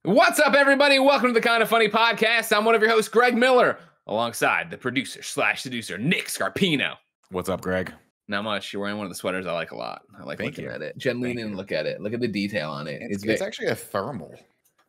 What's up, everybody? Welcome to the Kind of Funny podcast. I'm one of your hosts, Greg Miller, alongside the producer slash seducer, Nick Scarpino. What's up, Greg? Not much. You're wearing one of the sweaters I like a lot. I like Thank looking you. at it. Jen, lean in and look at it. Look at the detail on it. It's actually a thermal.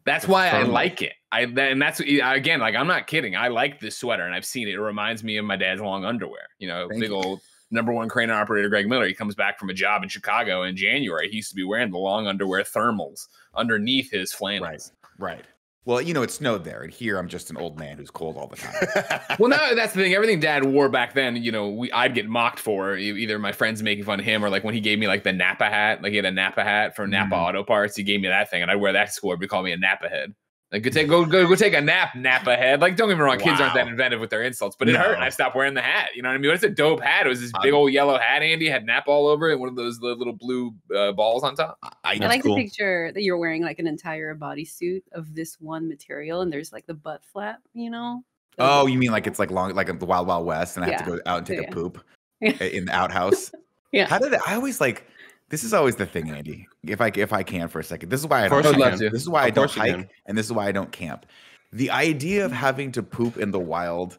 That's why I like it. And that's, again, like, I'm not kidding. I like this sweater, and I've seen it. It reminds me of my dad's long underwear. You know, big old #1 crane operator Greg Miller. He comes back from a job in Chicago in January. He used to be wearing the long underwear thermals underneath his flannels. Right. Well, you know, it snowed there, and here I'm just an old man who's cold all the time. Well, no, that's the thing. Everything Dad wore back then, you know, I'd get mocked for. Either my friends making fun of him, or like when he gave me like the Napa hat. Like he had a Napa hat from Napa Auto Parts. He gave me that thing, and I'd wear that to school. He'd call me a Napa head. Like, go take a nap, Napa head. Like, don't get me wrong, kids aren't that inventive with their insults, but it hurt, and I stopped wearing the hat. You know what I mean? It's a dope hat. It was this big old yellow hat, Andy, had Napa all over it, one of those little blue balls on top. I like to picture that you're wearing like an entire bodysuit of this one material, and there's like the butt flap, you know? Oh, you mean like it's like long, like the Wild Wild West, and I have to go out and take a poop in the outhouse? I always like. This is always the thing, Andy. If I can for a second, this is why I don't. This is why I don't hike, and this is why I don't camp. The idea of having to poop in the wild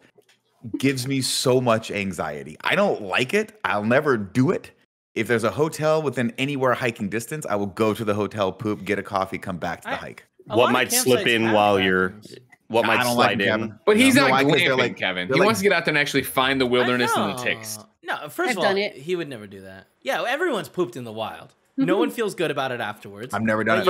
gives me so much anxiety. I don't like it. I'll never do it. If there's a hotel within anywhere hiking distance, I will go to the hotel, poop, get a coffee, come back to the hike. What might slip in while you're? What might slide in? But he's not glamping, Kevin. He wants to get out there and actually find the wilderness and the ticks. No, first of all, he would never do that. Yeah, everyone's pooped in the wild. No one feels good about it afterwards. I've never done it.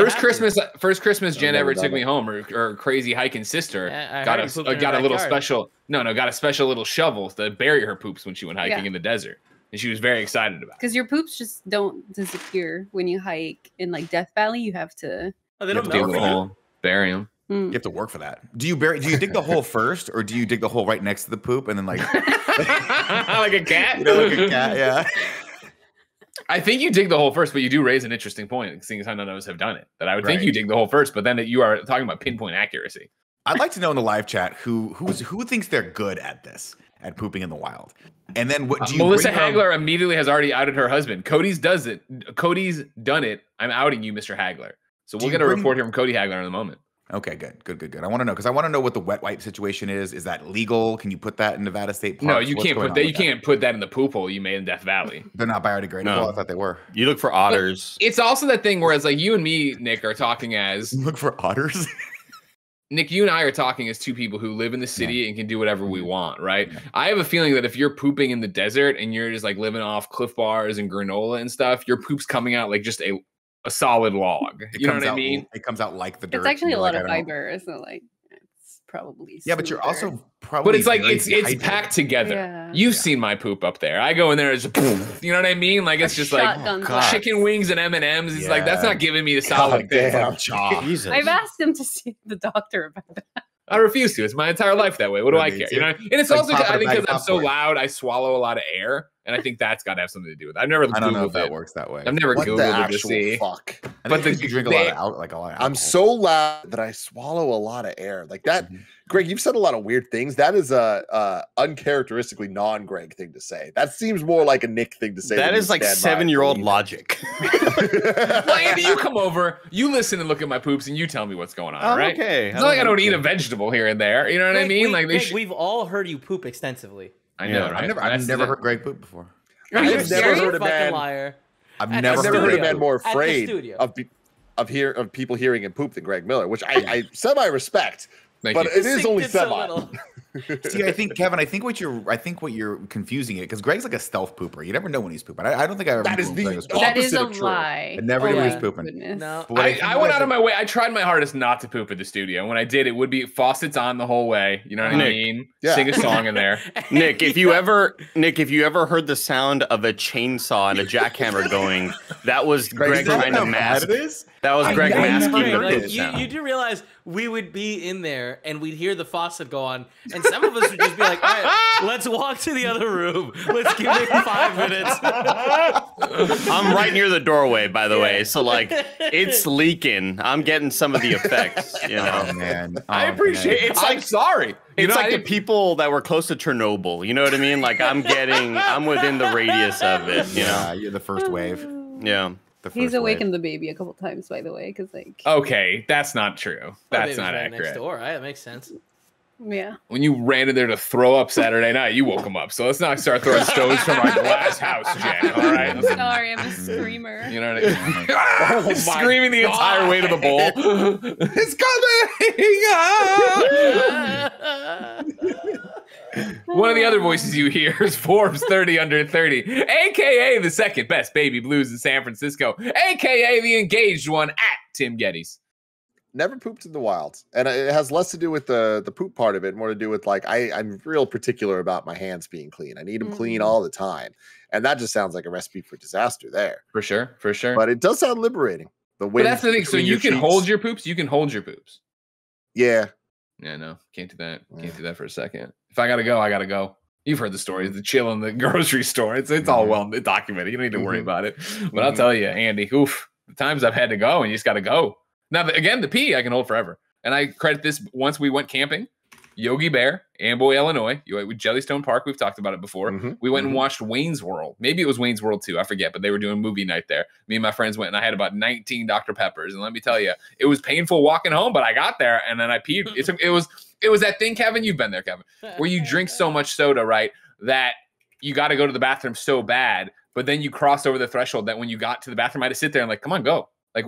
First Christmas Jen ever took me home, or crazy hiking sister got a little special. Got a special little shovel to bury her poops when she went hiking in the desert, and she was very excited about it. Because your poops just don't disappear when you hike in like Death Valley. You have to. Oh, they don't know. Bury them. You have to work for that. Do you dig the hole first, or do you dig the hole right next to the poop and then like like a cat? You know, like a cat, yeah. I think you dig the hole first, but you do raise an interesting point, seeing as how none of us have done it. That I would think you dig the hole first, but then you are talking about pinpoint accuracy. I'd like to know in the live chat who thinks they're good at this, at pooping in the wild. And then what do you? Melissa Hagler immediately has already outed her husband. Cody's done it. I'm outing you, Mr. Hagler. So we'll get a report here from Cody Hagler in a moment. Okay, good. I want to know, because I want to know what the wet wipe situation is. Is that legal? Can you put that in Nevada State Parks? No, you can't put that. You can't put that in the poop hole you made in Death Valley. They're not biodegradable. No. I thought they were. You look for otters. But it's also that thing where it's like you and me, Nick, are talking as look for otters. Nick, you and I are talking as two people who live in the city and can do whatever we want, right? I have a feeling that if you're pooping in the desert and you're just like living off Cliff Bars and granola and stuff, your poop's coming out like just a solid log. You know what I mean? It comes out like the dirt. It's actually a lot of fiber, so like it's probably smoother. But you're also probably. But it's like it's packed together. Yeah. You've seen my poop up there. I go in there, it's you know what I mean? Like it's just like chicken wings and M&Ms. It's like that's not giving me the solid thing. I've asked him to see the doctor about that. I refuse to. It's my entire life that way. What do I care? You know, and it's also I think because I'm so loud, I swallow a lot of air, and I think that's got to have something to do with it. I don't know if that works that way. I've never Googled it to see. Fuck. But you drink a lot of alcohol. I'm so loud that I swallow a lot of air. Like that, Greg. You've said a lot of weird things. That is a uncharacteristically non-Greg thing to say. That seems more like a Nick thing to say. That is like 7-year-old logic. Well, Andy, you come over, you listen and look at my poops, and you tell me what's going on. Right? Okay. It's not like I don't eat a vegetable here and there. You know what I mean? Like we've all heard you poop extensively. I know. Right? I've never heard Greg poop before. I've never heard a man. Liar. I've never heard a man more afraid of people hearing him poop than Greg Miller, which I semi-respect. But it is only semi. See, I think Kevin, I think what you're confusing it, because Greg's like a stealth pooper. You never know when he's pooping. I don't think I ever. That is a lie. I never knew he was pooping. No, I went out of my way. I tried my hardest not to poop at the studio. When I did, it would be faucets on the whole way. You know what I mean? Yeah. Sing a song in there. Nick, if you ever heard the sound of a chainsaw and a jackhammer going, that was Greg trying to mask. That was Greg masking. You do realize we would be in there and we'd hear the faucet go on, and some of us would just be like, all right, let's walk to the other room. Let's give it 5 minutes. I'm right near the doorway, by the way, so like it's leaking. I'm getting some of the effects, you know. Oh, man. I appreciate it. It's like, sorry. It's like the people that were close to Chernobyl. You know what I mean? Like I'm within the radius of it, you know. You're the first wave. Yeah. He's awakened the baby a couple times, by the way, because like. Okay, that's not true. That's not accurate. Next door, right? That makes sense. Yeah. When you ran in there to throw up Saturday night, you woke him up. So let's not start throwing stones from our glass house, Jen. All right. I'm sorry, I'm a screamer. You know what I mean? Screaming the entire way to the bowl. It's coming. One of the other voices you hear is Forbes 30 Under 30, aka the second best baby blues in San Francisco, aka the engaged one at Tim Geddes. Never pooped in the wild, and it has less to do with the poop part of it, more to do with like I'm real particular about my hands being clean. I need them clean all the time, and that just sounds like a recipe for disaster there. For sure. But it does sound liberating. But that's the thing. So you can hold your poops. You can hold your poops. Yeah. Yeah. No, can't do that. Can't do that for a second. If I gotta go, I gotta go. You've heard the story. The chill in the grocery store. It's all well documented. You don't need to worry about it. But I'll tell you, Andy, oof, the times I've had to go, and you just gotta go. Now, again, the pee I can hold forever. And I credit this once we went camping, Yogi Bear, Amboy, Illinois, with Jellystone Park. We've talked about it before. We went and watched Wayne's World. Maybe it was Wayne's World 2. I forget, but they were doing movie night there. Me and my friends went, and I had about 19 Dr. Peppers. And let me tell you, it was painful walking home, but I got there, and then I peed. It was that thing, Kevin, you've been there, Kevin, where you drink so much soda, right, that you got to go to the bathroom so bad, but then you cross over the threshold that when you got to the bathroom, I had to sit there and like, come on, go. Like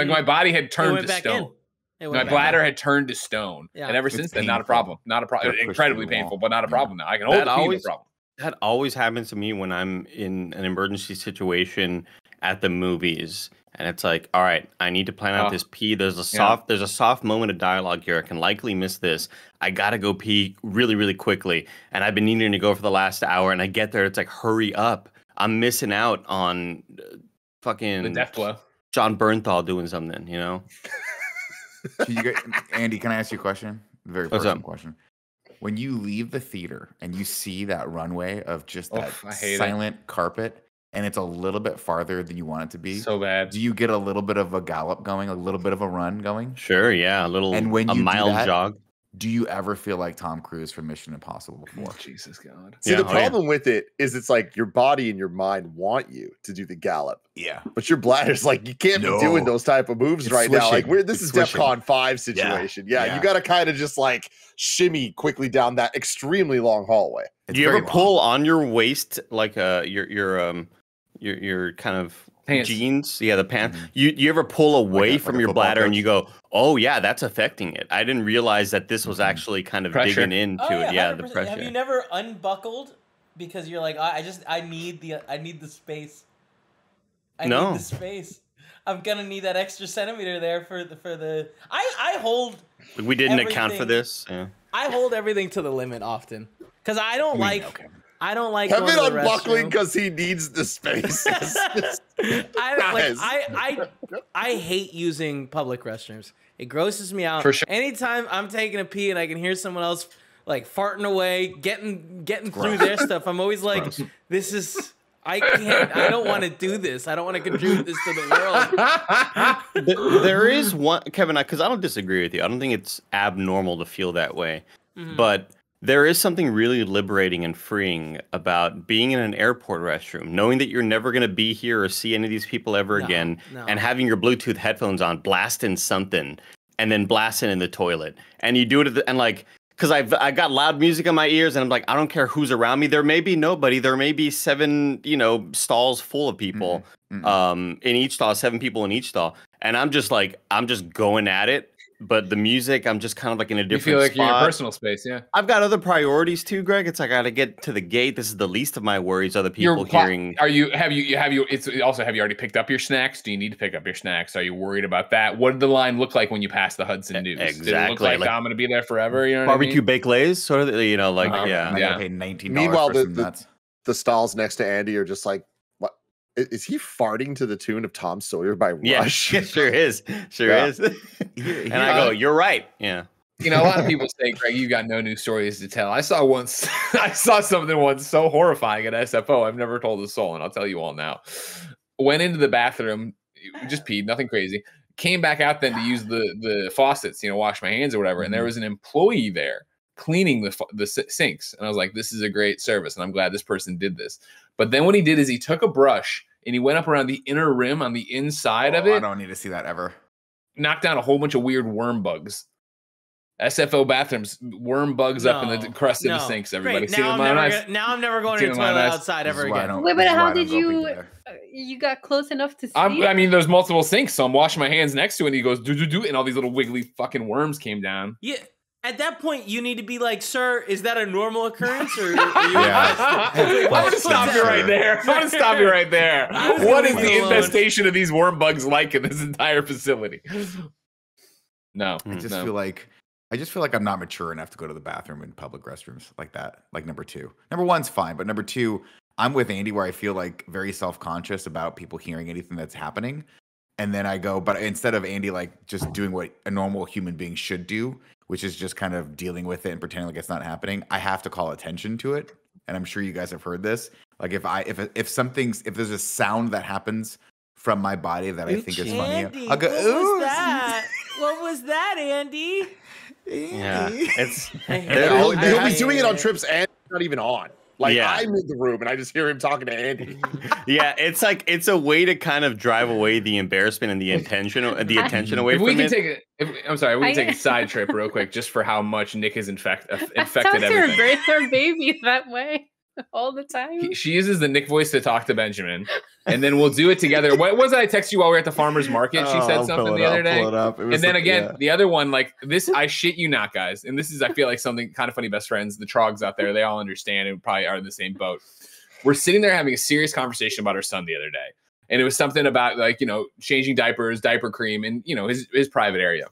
my body had turned to stone. My bladder had turned to stone, and ever since then, not a problem. Not a problem. Incredibly painful, but not a problem now. I can hold the pee, no problem. That always happens to me when I'm in an emergency situation at the movies, and it's like, all right, I need to plan out this pee. There's a soft moment of dialogue here. I can likely miss this. I gotta go pee really, really quickly, and I've been needing to go for the last hour, and I get there, it's like, hurry up! I'm missing out on fucking the death blow. John Bernthal doing something, you know? Andy, can I ask you a question? Very personal question. When you leave the theater and you see that runway of just that silent carpet, and it's a little bit farther than you want it to be, so bad. Do you get a little bit of a gallop going, a little bit of a run going? Sure, yeah, a mild jog. Do you ever feel like Tom Cruise from Mission Impossible before? Jesus God. See, the problem with it is it's like your body and your mind want you to do the gallop. Yeah. But your bladder's like, you can't be doing those type of moves right now. Like this is DEFCON 5 situation. Yeah. You got to kind of just like shimmy quickly down that extremely long hallway. Do you ever pull on your waist like your kind of pants. Jeans? Yeah, the pants. You ever pull away from your bladder and you go, oh yeah, that's affecting it. I didn't realize that this was actually kind of digging into it. Yeah, the pressure. Have you never unbuckled because you're like, I need the space. I need the space. I'm gonna need that extra centimeter there for the. I hold. We didn't account for this. Yeah. I hold everything to the limit often because I don't like. Okay. I don't like Kevin unbuckling because he needs the space. I hate using public restrooms. It grosses me out. For sure. Anytime I'm taking a pee and I can hear someone else like farting away, getting through their stuff, I'm always like, this is. I don't want to do this. I don't want to contribute this to the world. There is one, Kevin, because I don't disagree with you. I don't think it's abnormal to feel that way. But there is something really liberating and freeing about being in an airport restroom, knowing that you're never going to be here or see any of these people ever again, and having your Bluetooth headphones on, blasting something, and then blasting in the toilet. And you do it, and like, because I got loud music in my ears, and I'm like, I don't care who's around me. There may be nobody. There may be 7, stalls full of people in each stall, 7 people in each stall. And I'm just like, I'm just going at it. But the music, I'm just kind of like in a different spot. You feel like you're in your personal space, yeah. I've got other priorities too, Greg. It's like I got to get to the gate. This is the least of my worries. Other people hearing. Have you already picked up your snacks? Do you need to pick up your snacks? Are you worried about that? What did the line look like when you passed the Hudson News? Exactly. Did it look like I'm going to be there forever? You know, barbecue baked lays, sort of. I gotta pay $19. Meanwhile, the stalls next to Andy are just like, is he farting to the tune of Tom Sawyer by Rush? Yeah, sure is. Is. And I go, you're right. Yeah. A lot of people say, Greg, you got no new stories to tell. I saw something once so horrifying at SFO. I've never told a soul, and I'll tell you all now. Went into the bathroom, just peed, nothing crazy. Came back out then to use the faucets, wash my hands or whatever. And there was an employee there cleaning the sinks. And I was like, this is a great service. And I'm glad this person did this. But then what he did is he took a brush and he went up around the inner rim on the inside of it. I don't need to see that ever. Knocked down a whole bunch of weird worm bugs. SFO bathrooms, worm bugs up in the crust of the sinks. Everybody, now I'm never going to the toilet outside ever again. Wait, but how did you? You got close enough to see? I mean, there's multiple sinks, so I'm washing my hands next to it, and he goes do do do, and all these little wiggly fucking worms came down. Yeah. At that point, you need to be like, sir, is that a normal occurrence? Or I want to stop you right there. I want to stop you right there. What is the infestation of these worm bugs like in this entire facility? No, I just feel like I'm not mature enough to go to the bathroom in public restrooms like that. Like number 2. Number 1's fine, but number 2, I'm with Andy where I feel like very self-conscious about people hearing anything that's happening. And then I go, but instead of Andy like just doing what a normal human being should do, which is just kind of dealing with it and pretending like it's not happening, I have to call attention to it. And I'm sure you guys have heard this. Like if there's a sound that happens from my body that I think is funny, I'll go, ooh. What was that, Andy? Yeah, he'll be doing it on trips and not even on. Like I'm in the room and I just hear him talking to Andy. Yeah, it's a way to kind of drive away the embarrassment and the attention away from it. I'm sorry, we can take a side trip real quick just for how much Nick is infected everything. Her baby that way all the time. She uses the Nick voice to talk to Benjamin, and then we'll do it together. What was it I texted you while we were at the farmer's market? She said something the other day. And then again, the other one, like this, I shit you not, guys. And this is, I feel like something kind of funny. Best friends, the Trogs out there, they all understand and probably are in the same boat. We're sitting there having a serious conversation about our son the other day, and it was something about like changing diapers, diaper cream, and his private area.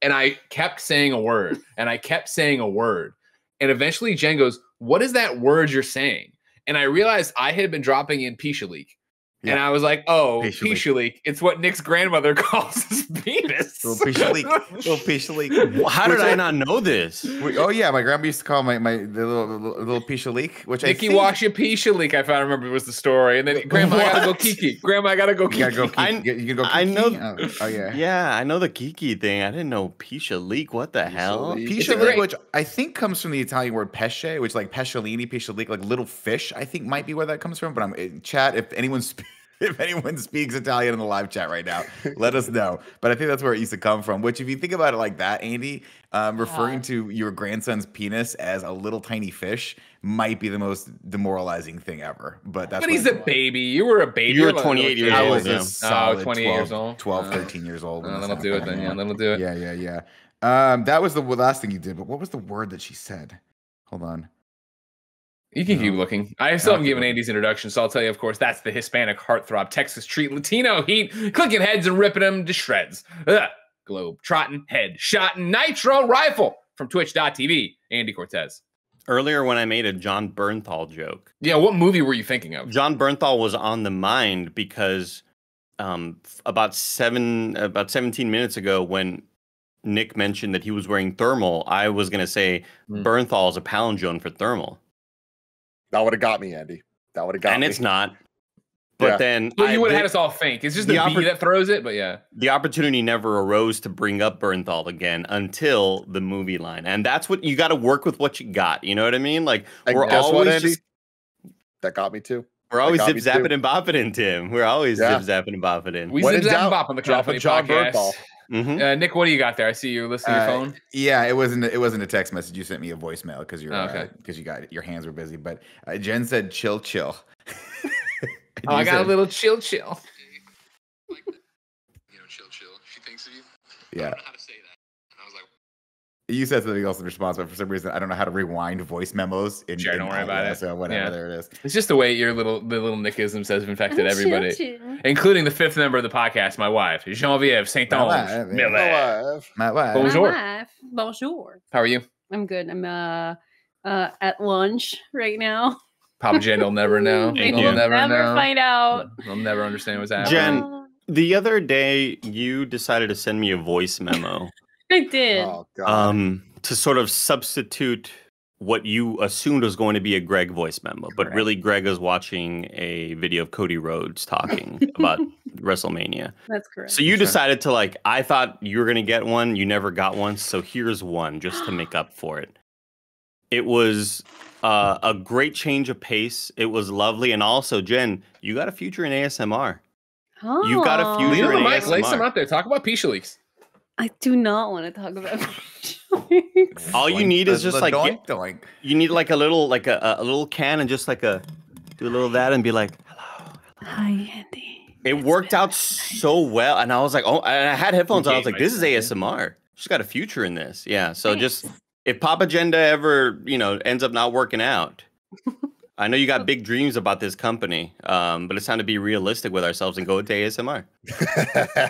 And I kept saying a word, and I kept saying a word, and eventually Jen goes, "What is that word you're saying?" And I realized I had been dropping in Pisha leak. Yeah. And I was like, oh, Pisha leak. It's what Nick's grandmother calls his penis. Little Pisha leak. How did I not know this? Oh, yeah. My grandma used to call the little Pisha leak. Which Nicky wash your Pisha leak, if I remember was the story. And then, Grandma, I gotta go Kiki. Grandma, I gotta go Kiki. You gotta go Kiki. You can go Kiki? I know. Oh, yeah. Yeah, I know the Kiki thing. I didn't know Pisha leak. What the hell? Pisha leak, which I think comes from the Italian word pesce, which like pesciolini, Pisha leak, like little fish, I think might be where that comes from. But I'm chat, if anyone speaks Italian in the live chat right now, let us know. But I think that's where it used to come from, which if you think about it like that, Andy, referring to your grandson's penis as a little tiny fish might be the most demoralizing thing ever. But he's a baby. You were a baby. You were 28 years old. I was a solid 28 years old. 12, 13 years old. That'll do it then. Yeah, that'll do it. Yeah. That was the last thing you did. But what was the word that she said? Hold on. You can keep looking. I still haven't given Andy's introduction, so I'll tell you, of course, that's the Hispanic heartthrob, Texas treat, Latino heat, clicking heads and ripping them to shreds. Globe, trotting, head, shotting, nitro rifle from twitch.tv, Andy Cortez. Earlier when I made a Jon Bernthal joke. Yeah, what movie were you thinking of? Jon Bernthal was on the mind because about 17 minutes ago when Nick mentioned that he was wearing thermal, I was going to say Bernthal is a palindrome for thermal. That would have got me, Andy. That would have got me. And it's not. But then you would have had us all think. It's just the B that throws it, but yeah. The opportunity never arose to bring up Bernthal again until the movie line. And that's what you got to work with what you got. You know what I mean? Like we're always that got me too. We're always zip zapping and bopping in, Tim. We're always zip zapping and bopping in. We zip zap and bop on the Drop of Jon Bernthal. Nick, what do you got there? I see you're listening to your phone. Yeah, it wasn't a text message. You sent me a voicemail because you got your hands were busy. But Jen said, "Chill." I got a little chill. Like chill. She thinks of you. Yeah. I don't know how to say that. And I was like, you said something else in response, but for some reason I don't know how to rewind voice memos. Don't worry about it. So whatever, there it is. It's just the way the little Nickisms has infected everybody, including the fifth member of the podcast, my wife, Genevieve Saint-Onge Miller. My wife. Bonjour. How are you? I'm good. I'm at lunch right now. Papa Jen will never know. He'll never find out. I'll never understand what's happening. Jen, the other day you decided to send me a voice memo. I did. Oh, God. To sort of substitute what you assumed was going to be a Greg voice memo, but really Greg is watching a video of Cody Rhodes talking about WrestleMania. That's correct. So you decided to I thought you were going to get one. You never got one. So here's one just to make up for it. It was a great change of pace. It was lovely, and also, Jen, you got a future in ASMR. Oh. You've got a future in ASMR. Lace them out there. Talk about Pisha leaks. I do not want to talk about All you need is just like doink, doink. You need like a little a little can and just like do a little of that and be like, hello. Hi, Andy. It worked out so well, and I was like, oh, and I had headphones on. I was like, this is ASMR. She's got a future in this. Yeah. So just if Papa Agenda ever ends up not working out. I know you got big dreams about this company, but it's time to be realistic with ourselves and go to ASMR.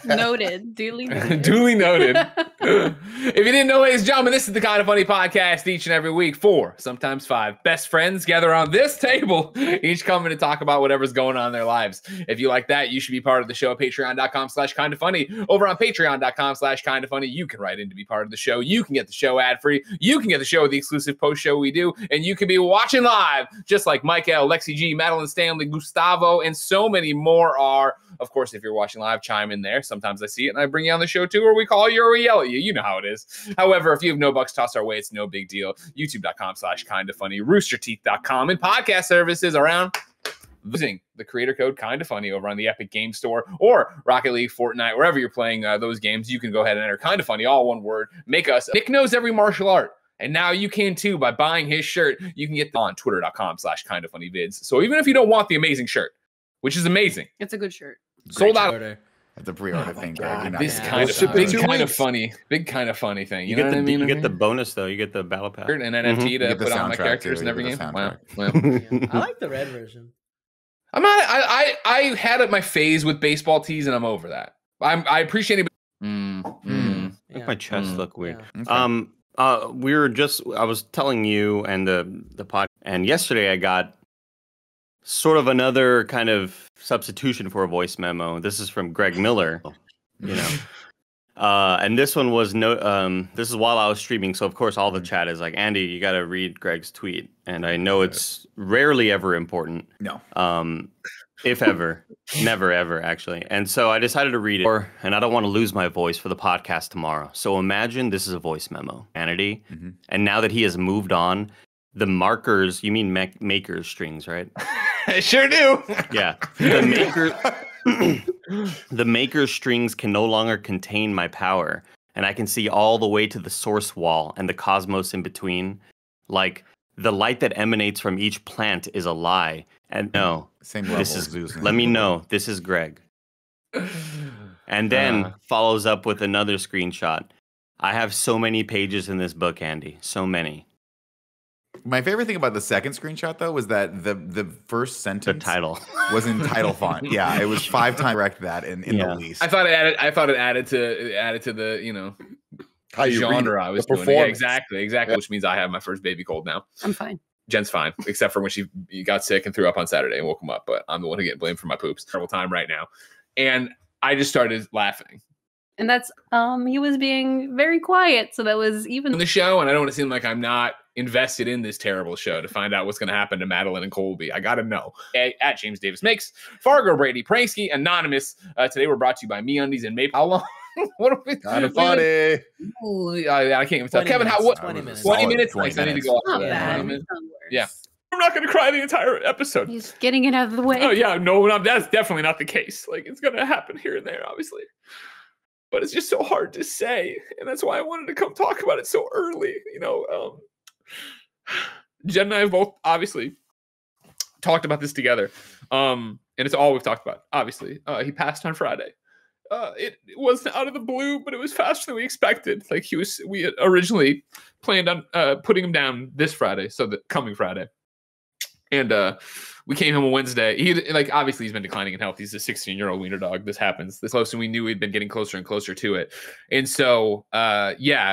Noted. Duly noted. Duly noted. If you didn't know, ladies and gentlemen, this is the Kind of Funny podcast. Each and every week, 4, sometimes 5 best friends gather on this table, each coming to talk about whatever's going on in their lives. If you like that, you should be part of the show at patreon.com/kindoffunny. Over on patreon.com/kindoffunny, you can write in to be part of the show. You can get the show ad-free. You can get the show with the exclusive post show we do, and you can be watching live, just like Mike L, Lexi G, Madeline Stanley, Gustavo, and so many more are. Of course, if you're watching live, chime in there. Sometimes I see it and I bring you on the show too, or we call you or we yell at you. You know how it is. However, if you have no bucks tossed our way, it's no big deal. YouTube.com/kindoffunny, roosterteeth.com, and podcast services around using the creator code kindoffunny over on the Epic Game Store or Rocket League, Fortnite, wherever you're playing those games. You can go ahead and enter kindoffunny, all one word. Make us. Nick knows every martial art. And now you can too by buying his shirt. You can get on twitter.com/kindoffunnyvids. So even if you don't want the amazing shirt, which is amazing, it's a good shirt. Sold out. At the pre-order thing, Greg. This kind of funny thing. You know what I mean? You get the bonus though. You get the battle pass and NFT to put on my characters and every game. Wow. I like the red version. I'm not. I had my phase with baseball tees, and I'm over that. I appreciate it. Make my chest look weird. Okay. I was telling you and the pod, and yesterday I got sort of another kind of substitution for a voice memo. This is from Greg Miller, and this one was this is while I was streaming, so of course all the chat is like, Andy, you got to read Greg's tweet, and I know it's rarely ever important. No. If ever, never ever actually. And so I decided to read it, and I don't want to lose my voice for the podcast tomorrow. So imagine this is a voice memo, Andy, and now that he has moved on, the markers, you mean makers strings, right? I sure do. Yeah. The maker strings can no longer contain my power, and I can see all the way to the source wall and the cosmos in between. Like, the light that emanates from each plant is a lie. And no, same level as Zeus. Let me know. This is Greg. And then follows up with another screenshot. I have so many pages in this book, Andy. So many. My favorite thing about the second screenshot, though, was that the first sentence, the title, was in title font. Yeah, it was 5 times correct that in the least. I thought it added to the how you genre I was doing. Yeah, exactly. Yeah. Which means I have my first baby cold now. I'm fine. Jen's fine, except for when she got sick and threw up on Saturday and woke him up. But I'm the one who get blamed for my poops. Terrible time right now, and I just started laughing. And that's he was being very quiet, so that was even in the show. And I don't want to seem like I'm not invested in this terrible show to find out what's going to happen to Madeline and Colby. I got to know. At James Davis Makes, Fargo, Brady, Pransky, Anonymous. Today we're brought to you by MeUndies and Maple. How long? What are we? Kind of funny. I can't even tell. Kevin, how? What? 20 minutes. 20 minutes. 20 I need to go. not bad. Yeah. I'm not going to cry the entire episode. He's getting it out of the way. Oh yeah, no, that's definitely not the case. Like, it's going to happen here and there, obviously. But it's just so hard to say, and that's why I wanted to come talk about it so early. Jen and I have both obviously talked about this together, and it's all we've talked about. Obviously, he passed on Friday. It wasn't out of the blue, but it was faster than we expected. Like, we had originally planned on putting him down this Friday, so the coming Friday, and we came home on Wednesday. Obviously he's been declining in health. He's a 16-year-old wiener dog. This happens this close, and we knew we'd been getting closer and closer to it. And so,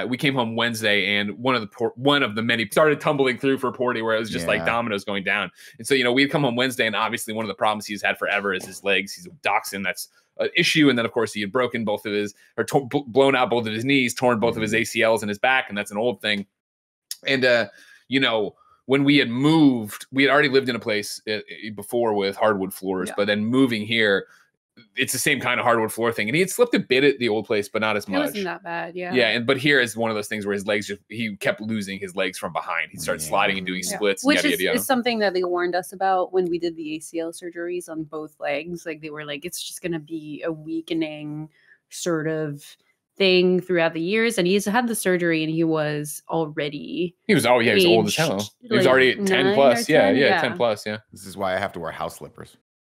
we came home Wednesday, and one of the many started tumbling through for Porty, where it was just like dominoes going down. And so, we'd come home Wednesday, and obviously one of the problems he's had forever is his legs. He's a dachshund. That's an issue. And then, of course, he had broken blown out both of his knees, torn both of his ACLs in his back, and that's an old thing. And when we had moved, we had already lived in a place before with hardwood floors, but then moving here, it's the same kind of hardwood floor thing. And he had slipped a bit at the old place, but not as much. It wasn't that bad, yeah. Yeah, but here is one of those things where his legs, he kept losing his legs from behind. He started sliding and doing splits. Which is something that they warned us about when we did the ACL surgeries on both legs. Like, they were like, it's just going to be a weakening sort of thing throughout the years. And he's had the surgery and he was already he was old as hell. He was already 10 plus. 10 plus. Yeah. This is why I have to wear house slippers.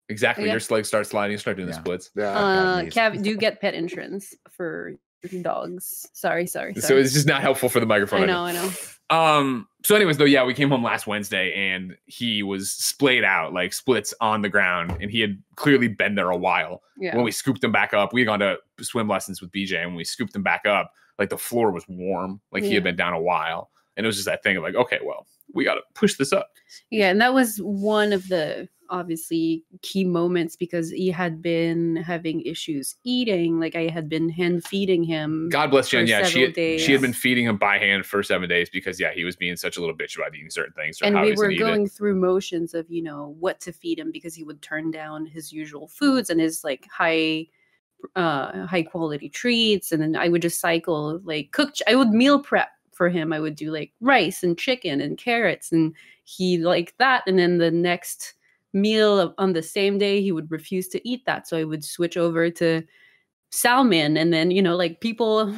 Exactly. Your legs start sliding, you start doing the splits. Cav, do get pet insurance for dogs. Sorry. So it's just not helpful for the microphone. I know. So anyways, though, we came home last Wednesday and he was splayed out, like splits on the ground, and he had clearly been there a while. Yeah. When we scooped him back up, we had gone to swim lessons with BJ, and when we scooped him back up, like the floor was warm, like he had been down a while. And it was just that thing of like, okay, well, we got to push this up. Yeah, and that was one of the obviously key moments because he had been having issues eating. Like, I had been hand feeding him. God bless Jen. Yeah, she had been feeding him by hand for 7 days because he was being such a little bitch about eating certain things. And we were going through motions of what to feed him because he would turn down his usual foods and his like high quality treats, and then I would just cycle like I would meal prep for him. I would do like rice and chicken and carrots, and he liked that. And then the next meal on the same day, he would refuse to eat that. So I would switch over to salmon, and then, like people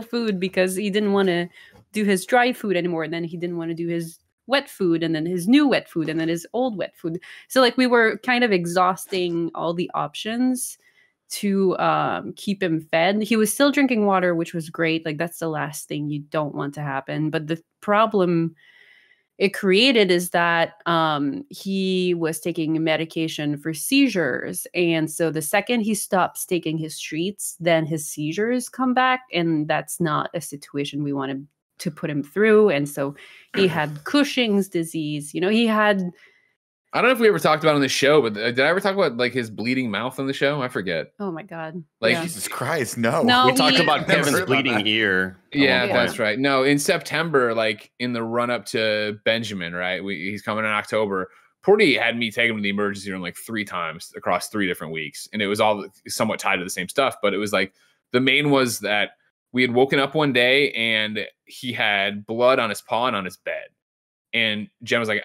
food because he didn't want to do his dry food anymore. And then he didn't want to do his wet food, and then his new wet food, and then his old wet food. So like we were kind of exhausting all the options to keep him fed. He was still drinking water, which was great. Like, that's the last thing you don't want to happen. But the problem it created is that he was taking medication for seizures. And so the second he stops taking his treats, then his seizures come back. And that's not a situation we wanted to put him through. And so he had Cushing's disease. He had... I don't know if we ever talked about it on the show, but did I ever talk about like his bleeding mouth on the show? I forget. Oh my God. Like Jesus Christ, no. We talked about Kevin's bleeding ear. Yeah, that's right. No, in September, like in the run up to Benjamin, right? He's coming in October. Porty had me take him to the emergency room like 3 times across 3 different weeks. And it was all somewhat tied to the same stuff. But it was like the main was that we had woken up one day and he had blood on his paw and on his bed. And Jen was like,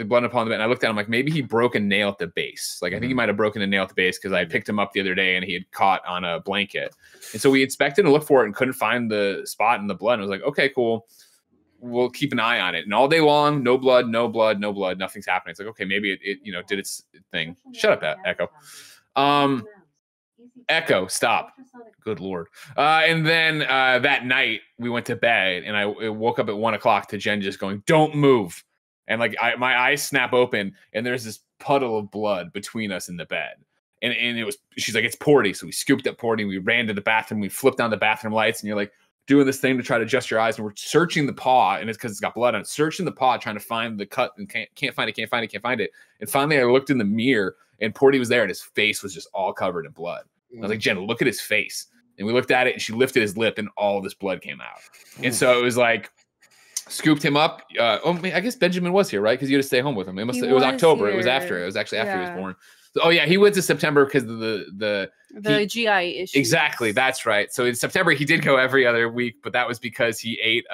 blood upon the bed. And I looked at him like, maybe he broke a nail at the base. Like, I think he might have broken a nail at the base because I picked him up the other day and he had caught on a blanket. And so we inspected and looked for it and couldn't find the spot in the blood. And I was like, okay, cool. We'll keep an eye on it. And all day long, no blood. Nothing's happening. It's like, okay, maybe it did its thing. Shut up, Echo. Echo, stop. Good Lord. And then that night we went to bed and I woke up at 1 o'clock to Jen just going, don't move. And like my eyes snap open and there's this puddle of blood between us in the bed. And she's like, it's Porty. So we scooped up Porty. We ran to the bathroom. We flipped on the bathroom lights and you're like doing this thing to try to adjust your eyes. And we're searching the paw and it's because it's got blood on it. Searching the paw, trying to find the cut and can't find it. And finally I looked in the mirror and Porty was there and his face was just all covered in blood. I was like, Jen, look at his face. And we looked at it and she lifted his lip and all this blood came out. And so it was like, scooped him up. I guess Benjamin was here, right? Because you had to stay home with him. It was October. Here. It was after. It was actually after he was born. So, he went to September because of the GI issues. Exactly. That's right. So in September, he did go every other week, but that was because he ate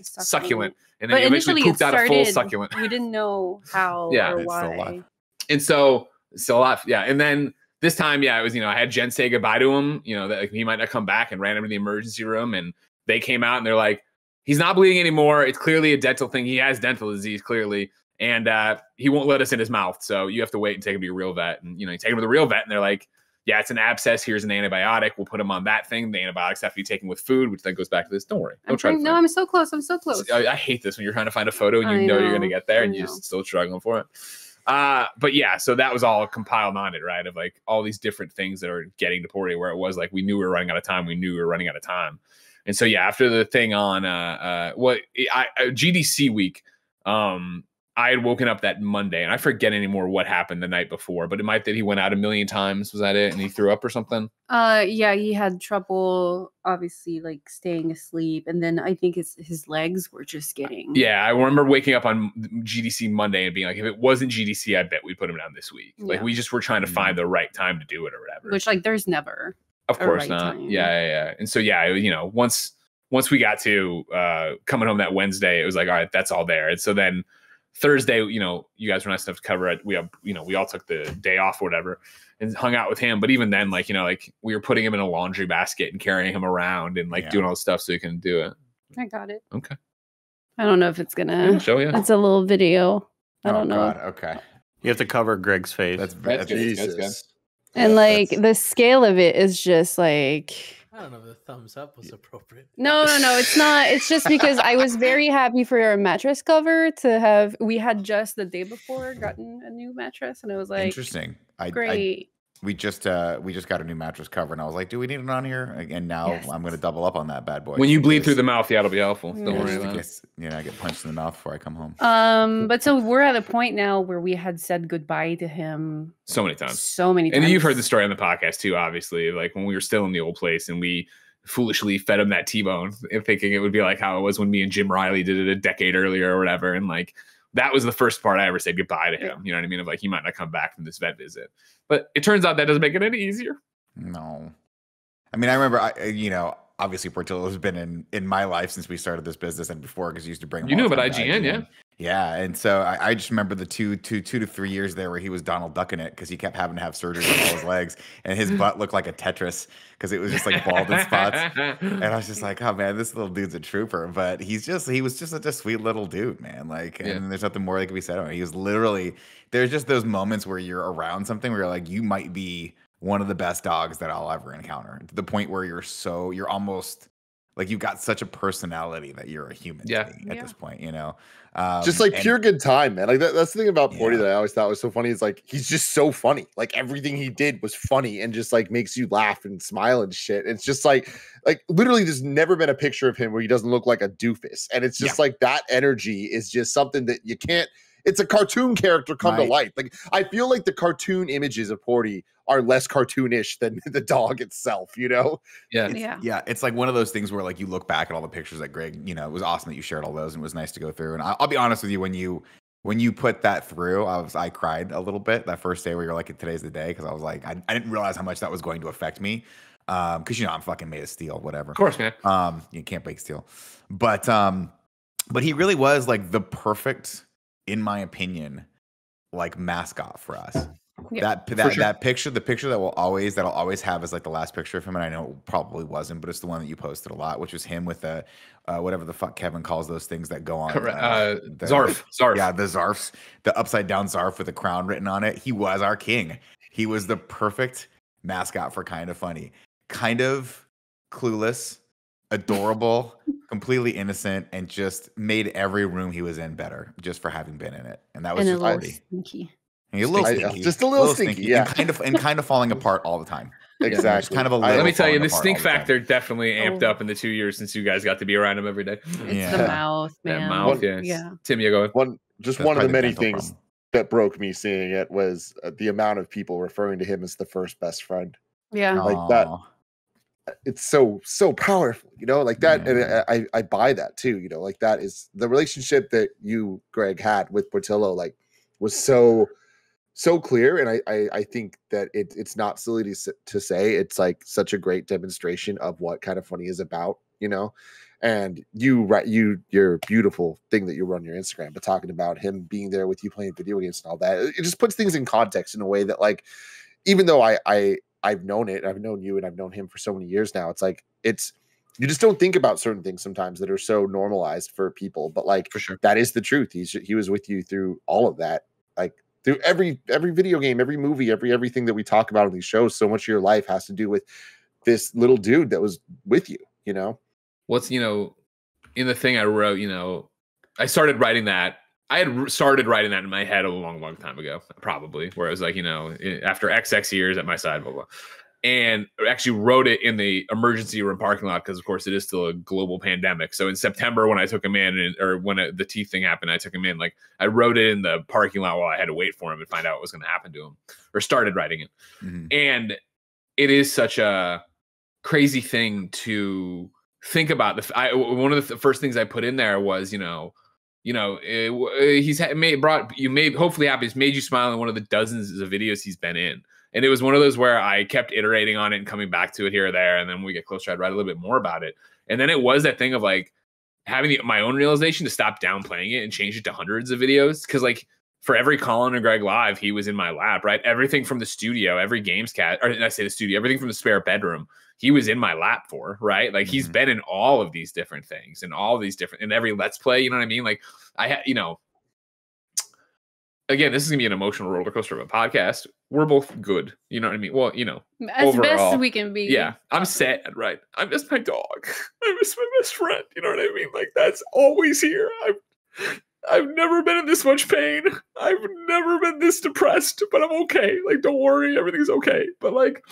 succulent. And then he eventually pooped out a full succulent. We didn't know how or why. Still alive. And so, still alive. Yeah. And then this time, it was, I had Jen say goodbye to him, that he might not come back, and ran him to the emergency room. And they came out and they're like, he's not bleeding anymore. It's clearly a dental thing. He has dental disease, clearly. And he won't let us in his mouth. So you have to wait and take him to your real vet. And, you take him to the real vet and they're like, yeah, it's an abscess. Here's an antibiotic. We'll put him on that thing. The antibiotics have to be taken with food, which then goes back to this. Don't worry. I'm so close. I'm so close. I hate this when you're trying to find a photo and you know you're going to get there and you're still struggling for it. But yeah, so that was all compiled on it, right? Of like all these different things that are getting to Porty, where it was like we knew we were running out of time. And so after the thing on GDC week, I had woken up that Monday, and I forget anymore what happened the night before, but it might that he went out a million times. Was that it? And he threw up or something? Yeah, he had trouble, obviously, like staying asleep, and then I think his legs were just getting. Yeah, I remember waking up on GDC Monday and being like, if it wasn't GDC, I bet we'd put him down this week. Like we just were trying to find the right time to do it or whatever. Which like there's never. Of course not. Time. Yeah. And so once we got to coming home that Wednesday, it was like, all right, that's all there. And so then Thursday, you guys were nice enough to cover it. We all took the day off or whatever and hung out with him. But even then, like we were putting him in a laundry basket and carrying him around and doing all the stuff so he can do it. I got it. Okay. I don't know if it's gonna show you. It's a little video. I don't know. God. Okay. You have to cover Greg's face. That's Jesus. Good. And like the scale of it is just like. I don't know if the thumbs up was appropriate. No, it's not. It's just because I was very happy for our mattress cover to have. We had just the day before gotten a new mattress, and it was like interesting. Great. We just got a new mattress cover, and I was like, "Do we need it on here?" And now I'm going to double up on that bad boy. When you bleed through the mouth, it'll be helpful. Don't worry about it. I get punched in the mouth before I come home. But so we're at a point now where we had said goodbye to him so many times. And you've heard the story on the podcast too, obviously. Like when we were still in the old place, and we foolishly fed him that T-bone, thinking it would be like how it was when me and Jim Riley did it a decade earlier or whatever, and like. That was the first part I ever said goodbye to him. You know what I mean? Of like, he might not come back from this vet visit. But it turns out that doesn't make it any easier. No. I mean, I remember, obviously Portillo has been in my life since we started this business and before, because he used to bring him. You knew about IGN, yeah? Yeah, and so I just remember the two to 3 years there where he was Donald Ducking it because he kept having to have surgery on all his legs, and his butt looked like a Tetris because it was just like bald in spots. And I was just like, oh man, this little dude's a trooper. But he was just such a sweet little dude, man. Like, and there's nothing more that can be said about him. He was literally, there's just those moments where you're around something where you're like, you might be one of the best dogs that I'll ever encounter, to the point where you're almost like you've got such a personality that you're a human to me at this point, just like pure good time, man. Like that's the thing about Porty that I always thought was so funny. Is like he's just so funny. Like everything he did was funny and just like makes you laugh and smile and shit. It's just like literally there's never been a picture of him where he doesn't look like a doofus. And it's just like that energy is just something that you can't. It's a cartoon character come to life. Like I feel like the cartoon images of Porty are less cartoonish than the dog itself, Yeah. It's like one of those things where like you look back at all the pictures that Greg, it was awesome that you shared all those, and it was nice to go through. And I'll be honest with you, when you put that through, I cried a little bit that first day where you're like, today's the day, because I was like, I didn't realize how much that was going to affect me. Because I'm fucking made of steel, whatever. Of course, man. You can't break steel. But he really was like the perfect, in my opinion, like mascot for us. Yeah, that picture, the picture that'll always have as like the last picture of him, and I know it probably wasn't, but it's the one that you posted a lot, which was him with the whatever the fuck Kevin calls those things that go on Zarf. Yeah, the Zarfs, the upside down Zarf with a crown written on it. He was our king. He was the perfect mascot for Kind of Funny, kind of clueless, adorable, completely innocent, and just made every room he was in better just for having been in it. And that was just Porty. A little stinky. Just a little stinky, yeah. And kind of falling apart all the time. Exactly. Kind of a let me tell you, the stink factor definitely amped up in the 2 years since you guys got to be around him every day. It's the mouth, man. That mouth, yeah. Tim, you go. One of the many things that broke me seeing it was the amount of people referring to him as the first best friend. Yeah. Like that. It's so powerful, like that. And I buy that too, like that is the relationship that you, Greg, had with Portillo, like was so clear. And I think that it's not silly to say it's like such a great demonstration of what Kind of Funny is about, and your beautiful thing that you wrote on your Instagram, but talking about him being there with you playing video games and all that, it just puts things in context in a way that, like, even though I've known it, I've known you and I've known him for so many years now, it's like, you just don't think about certain things sometimes that are so normalized for people, but like, for sure, that is the truth. He was with you through all of that, like through every video game, every movie, everything that we talk about on these shows. So much of your life has to do with this little dude that was with you, What's, in the thing I wrote, I started writing that. I had started writing that in my head a long time ago, probably, where I was like, after XX years at my side, blah, blah. and actually wrote it in the emergency room parking lot because, of course, it is still a global pandemic. So in September, when I took him in, or when the teeth thing happened, I took him in. Like, I wrote it in the parking lot while I had to wait for him and find out what was going to happen to him, or started writing it. And it is such a crazy thing to think about. One of the first things I put in there was, he's hopefully happy. It's made you smile in one of the dozens of videos he's been in. And it was one of those where I kept iterating on it and coming back to it here or there. And then when we get closer, I'd write a little bit more about it. And then it was that thing of like having my own realization to stop downplaying it and change it to hundreds of videos. Cause like for every Colin and Greg live, he was in my lap, right? Everything from the studio, every Gamescast, or I say the studio, everything from the spare bedroom, he was in my lap for, right? Like he's been in all of these different things and all of these different, in every Let's Play, you know what I mean? Like I had, again, this is gonna be an emotional roller coaster of a podcast. We're both good. You know what I mean? Well, as overall, best we can be. Yeah. I'm sad, right? I miss my dog. I miss my best friend. You know what I mean? Like that's always here. I've never been in this much pain. I've never been this depressed, but I'm okay. Like, don't worry, everything's okay. But like,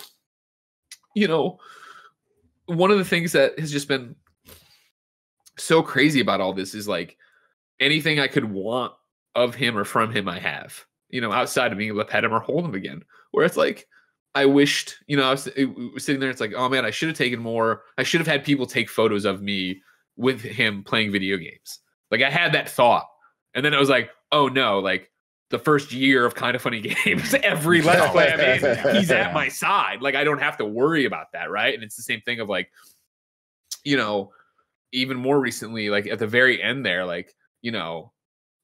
one of the things that has just been so crazy about all this is like anything I could want of him or from him, I have, outside of being able to pet him or hold him again, where it's like, I wished, I was sitting there. It's like, oh man, I should have taken more. I should have had people take photos of me with him playing video games. Like I had that thought. And then I was like, oh no, like the first year of Kind of Funny Games, every Let's Play I mean, he's at my side. Like I don't have to worry about that. Right. And it's the same thing of like, even more recently, like at the very end there, like,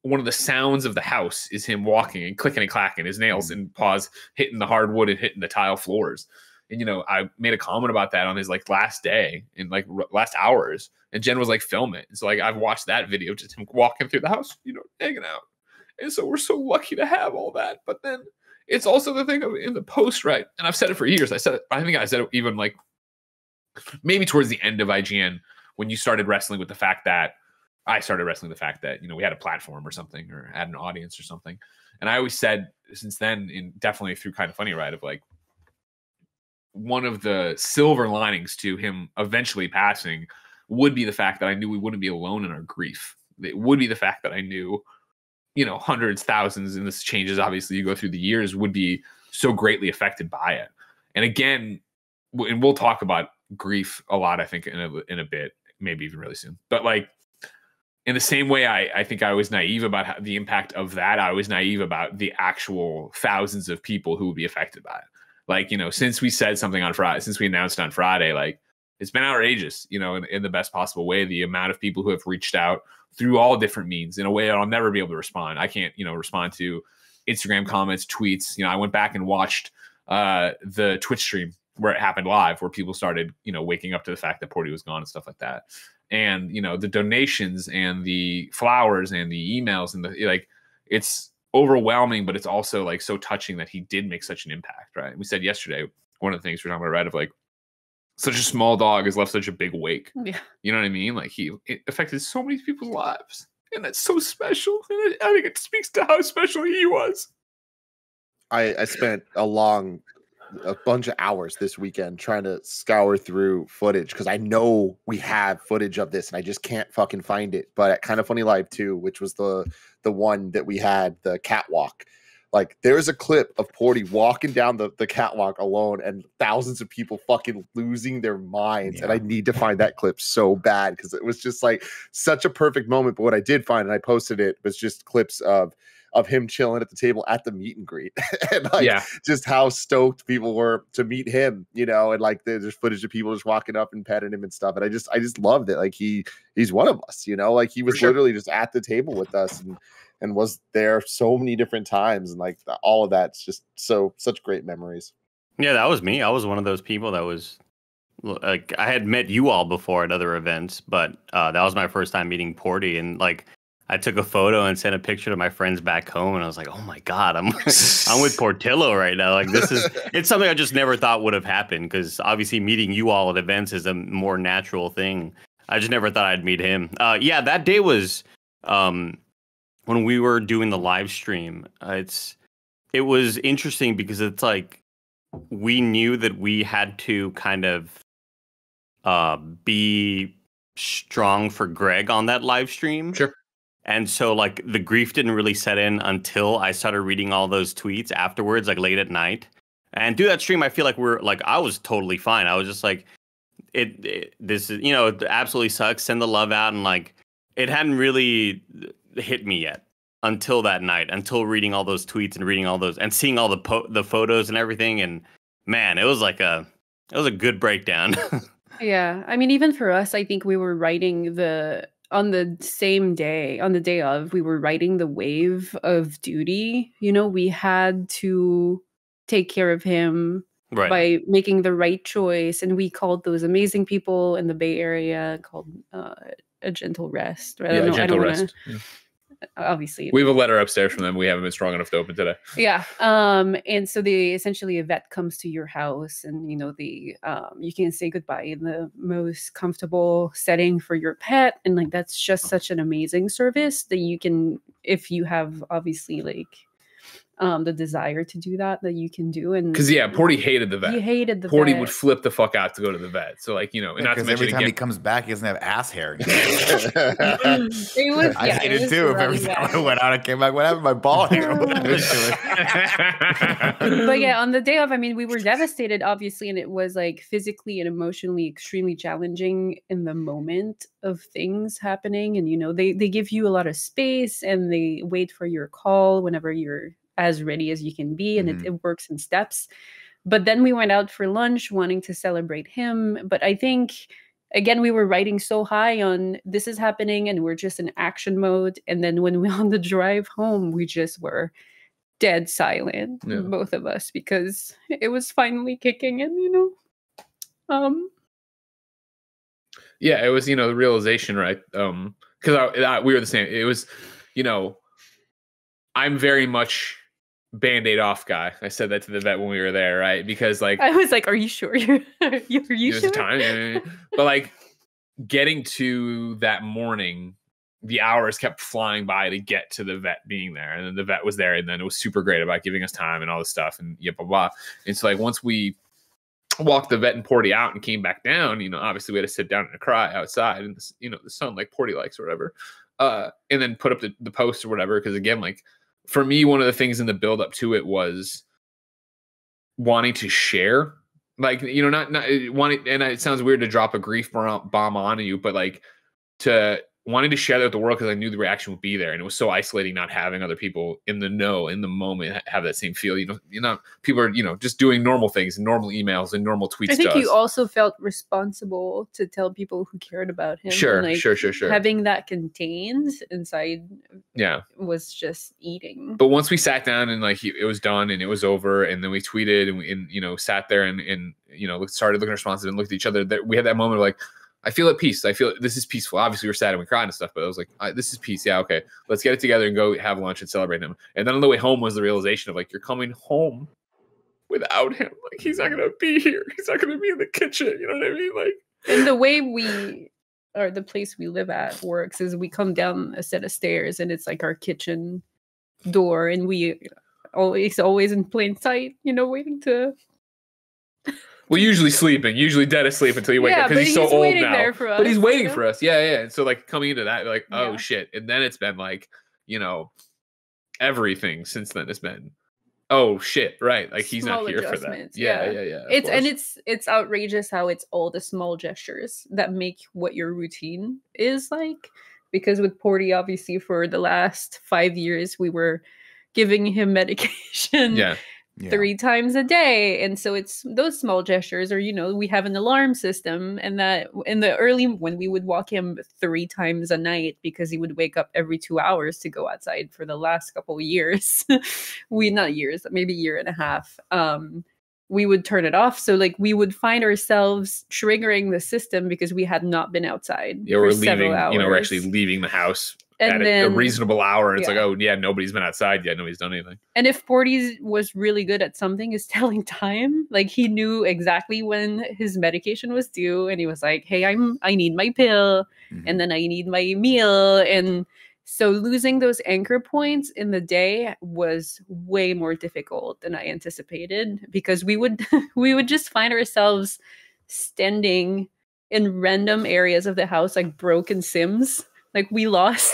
one of the sounds of the house is him walking and clicking and clacking his nails and paws hitting the hardwood and hitting the tile floors. And, I made a comment about that on his like last day in like last hours. And Jen was like, film it. And so like, I've watched that video, just him walking through the house, hanging out. And so we're so lucky to have all that. But then it's also the thing of in the post, right? And I've said it for years. I think I said it even like maybe towards the end of IGN, when you started wrestling with the fact that we had a platform or something or had an audience or something. And I always said since then, definitely through Kind of Funny, right, of like one of the silver linings to him eventually passing would be the fact that I knew we wouldn't be alone in our grief. It would be the fact that I knew, hundreds, thousands, and this changes, obviously, you go through the years, would be so greatly affected by it. And again, and we'll talk about grief a lot, I think, in a bit, maybe even really soon. But like, in the same way, I think I was naive about the impact of that. I was naive about the actual thousands of people who would be affected by it. Like, since we said something on Friday, since we announced on Friday, like it's been outrageous, in the best possible way, the amount of people who have reached out through all different means in a way that I'll never be able to respond. I can't, respond to Instagram comments, tweets. I went back and watched the Twitch stream where it happened live, where people started, waking up to the fact that Porty was gone and stuff like that. And, the donations and the flowers and the emails and it's overwhelming, but it's also like so touching that he did make such an impact. Right. We said yesterday, one of the things we're talking about, right, of like such a small dog has left such a big wake. Yeah. You know what I mean? Like it affected so many people's lives, and that's so special. And I think it speaks to how special he was. I spent a bunch of hours this weekend trying to scour through footage because I know we have footage of this and I just can't fucking find it. But at Kind of Funny Live 2, which was the one that we had, the catwalk, like there's a clip of Porty walking down the catwalk alone and thousands of people fucking losing their minds. Yeah. And I need to find that clip so bad because it was just like such a perfect moment. But what I did find, and I posted it, was just clips of him chilling at the table at the meet and greet and just how stoked people were to meet him, and like there's footage of people just walking up and petting him and stuff. And I just loved it. Like he's one of us, like he was literally just at the table with us and was there so many different times. And like all of that's just such great memories. Yeah, that was me. I was one of those people that was like, I had met you all before at other events, but that was my first time meeting Porty. And like, I took a photo and sent a picture to my friends back home, and I was like, "Oh my god, I'm with Portillo right now. Like it's something I just never thought would have happened because obviously meeting you all at events is a more natural thing. I just never thought I'd meet him. Yeah, that day was when we were doing the live stream. It was interesting because it's like we knew that we had to kind of be strong for Greg on that live stream. Sure. And so like the grief didn't really set in until I started reading all those tweets afterwards, like late at night. And through that stream, I feel like I was totally fine. I was just like, this is, it absolutely sucks. Send the love out. And like, it hadn't really hit me yet until that night, until reading all those tweets and reading all those and seeing all the photos and everything. And man, it was a good breakdown. Yeah. I mean, even for us, I think we were writing on the same day, on the day of, we were writing the wave of duty. We had to take care of him by making the right choice. And we called those amazing people in the Bay Area called A Gentle Rest. Right? A Gentle Rest. Obviously. We have a letter upstairs from them. We haven't been strong enough to open today. Yeah. And so essentially a vet comes to your house and, you can say goodbye in the most comfortable setting for your pet. And like, that's just such an amazing service that you can, if you have obviously like, the desire to do that you can do. And because Porty hated the vet. He hated the Porty vet. would flip the fuck out to go to the vet. So like, and not to mention every time he comes back, he doesn't have ass hair. I hated it too. If every time I went out, I came back, what happened to my ball hair? But yeah, on the day of, I mean, we were devastated, obviously, and it was like physically and emotionally extremely challenging in the moment of things happening. And they give you a lot of space and they wait for your call whenever you're as ready as you can be, and it works in steps. But then we went out for lunch wanting to celebrate him. But I think, again, we were riding so high on this is happening and we're just in action mode. And then when we on the drive home, we just were dead silent, both of us, because it was finally kicking in, Yeah, it was, the realization, right? Because we were the same. It was, I'm very much Band-Aid off guy. I said that to the vet when we were there, right? Because like I was like, "Are you sure? Are you sure?" Time, but like getting to that morning, the hours kept flying by to get to the vet being there, and then the vet was there, and then it was super great about giving us time and all this stuff, and blah blah. And so like once we walked the vet and Porty out and came back down, obviously we had to sit down and cry outside, and the sun like Porty likes or whatever, and then put up the post or whatever. Because again, like. For me, one of the things in the build up to it was wanting to share, like, not wanting, and it sounds weird to drop a grief bomb on you, but like to wanting to share that with the world because I knew the reaction would be there. And it was so isolating not having other people in the know, in the moment, have that same feel. People are, just doing normal things and normal emails and normal tweets. I think you also felt responsible to tell people who cared about him. Sure, and sure. Having that contained inside was just eating. But once we sat down and like it was done and it was over, and then we tweeted and we sat there and started looking at responses and looked at each other, that we had that moment of like, I feel at peace. I feel this is peaceful. Obviously, we're sad and we cried and stuff, but I was like, this is peace. Yeah, okay. Let's get it together and go have lunch and celebrate him. And then on the way home was the realization of like, you're coming home without him. Like, he's not going to be here. He's not going to be in the kitchen. You know what I mean? Like, and the way the place we live at works is we come down a set of stairs and it's like our kitchen door, and we always in plain sight, waiting to. Well, usually dead asleep until you wake up because he's so old now. But he's waiting for us. Yeah. And so like coming into that, like, oh shit. And then it's been like, everything since then has been, oh shit, right? Like he's not here for that. Yeah. It's outrageous how it's all the small gestures that make what your routine is like. Because with Porty, obviously for the last 5 years, we were giving him medication. Yeah. 3 times a day, and so it's those small gestures, or we have an alarm system, and that in the early when we would walk him 3 times a night because he would wake up every 2 hours to go outside for the last couple of years, maybe year and a half, we would turn it off. So like we would find ourselves triggering the system because we had not been outside. Yeah, we're leaving. We're actually leaving the house. And at a reasonable hour, and it's like, oh yeah, nobody's been outside yet, nobody's done anything. And if Porty was really good at something, is telling time. Like he knew exactly when his medication was due, and he was like, "Hey, I need my pill, and then I need my meal," and So losing those anchor points in the day was way more difficult than I anticipated, because we would we would just find ourselves standing in random areas of the house like broken Sims. Like we lost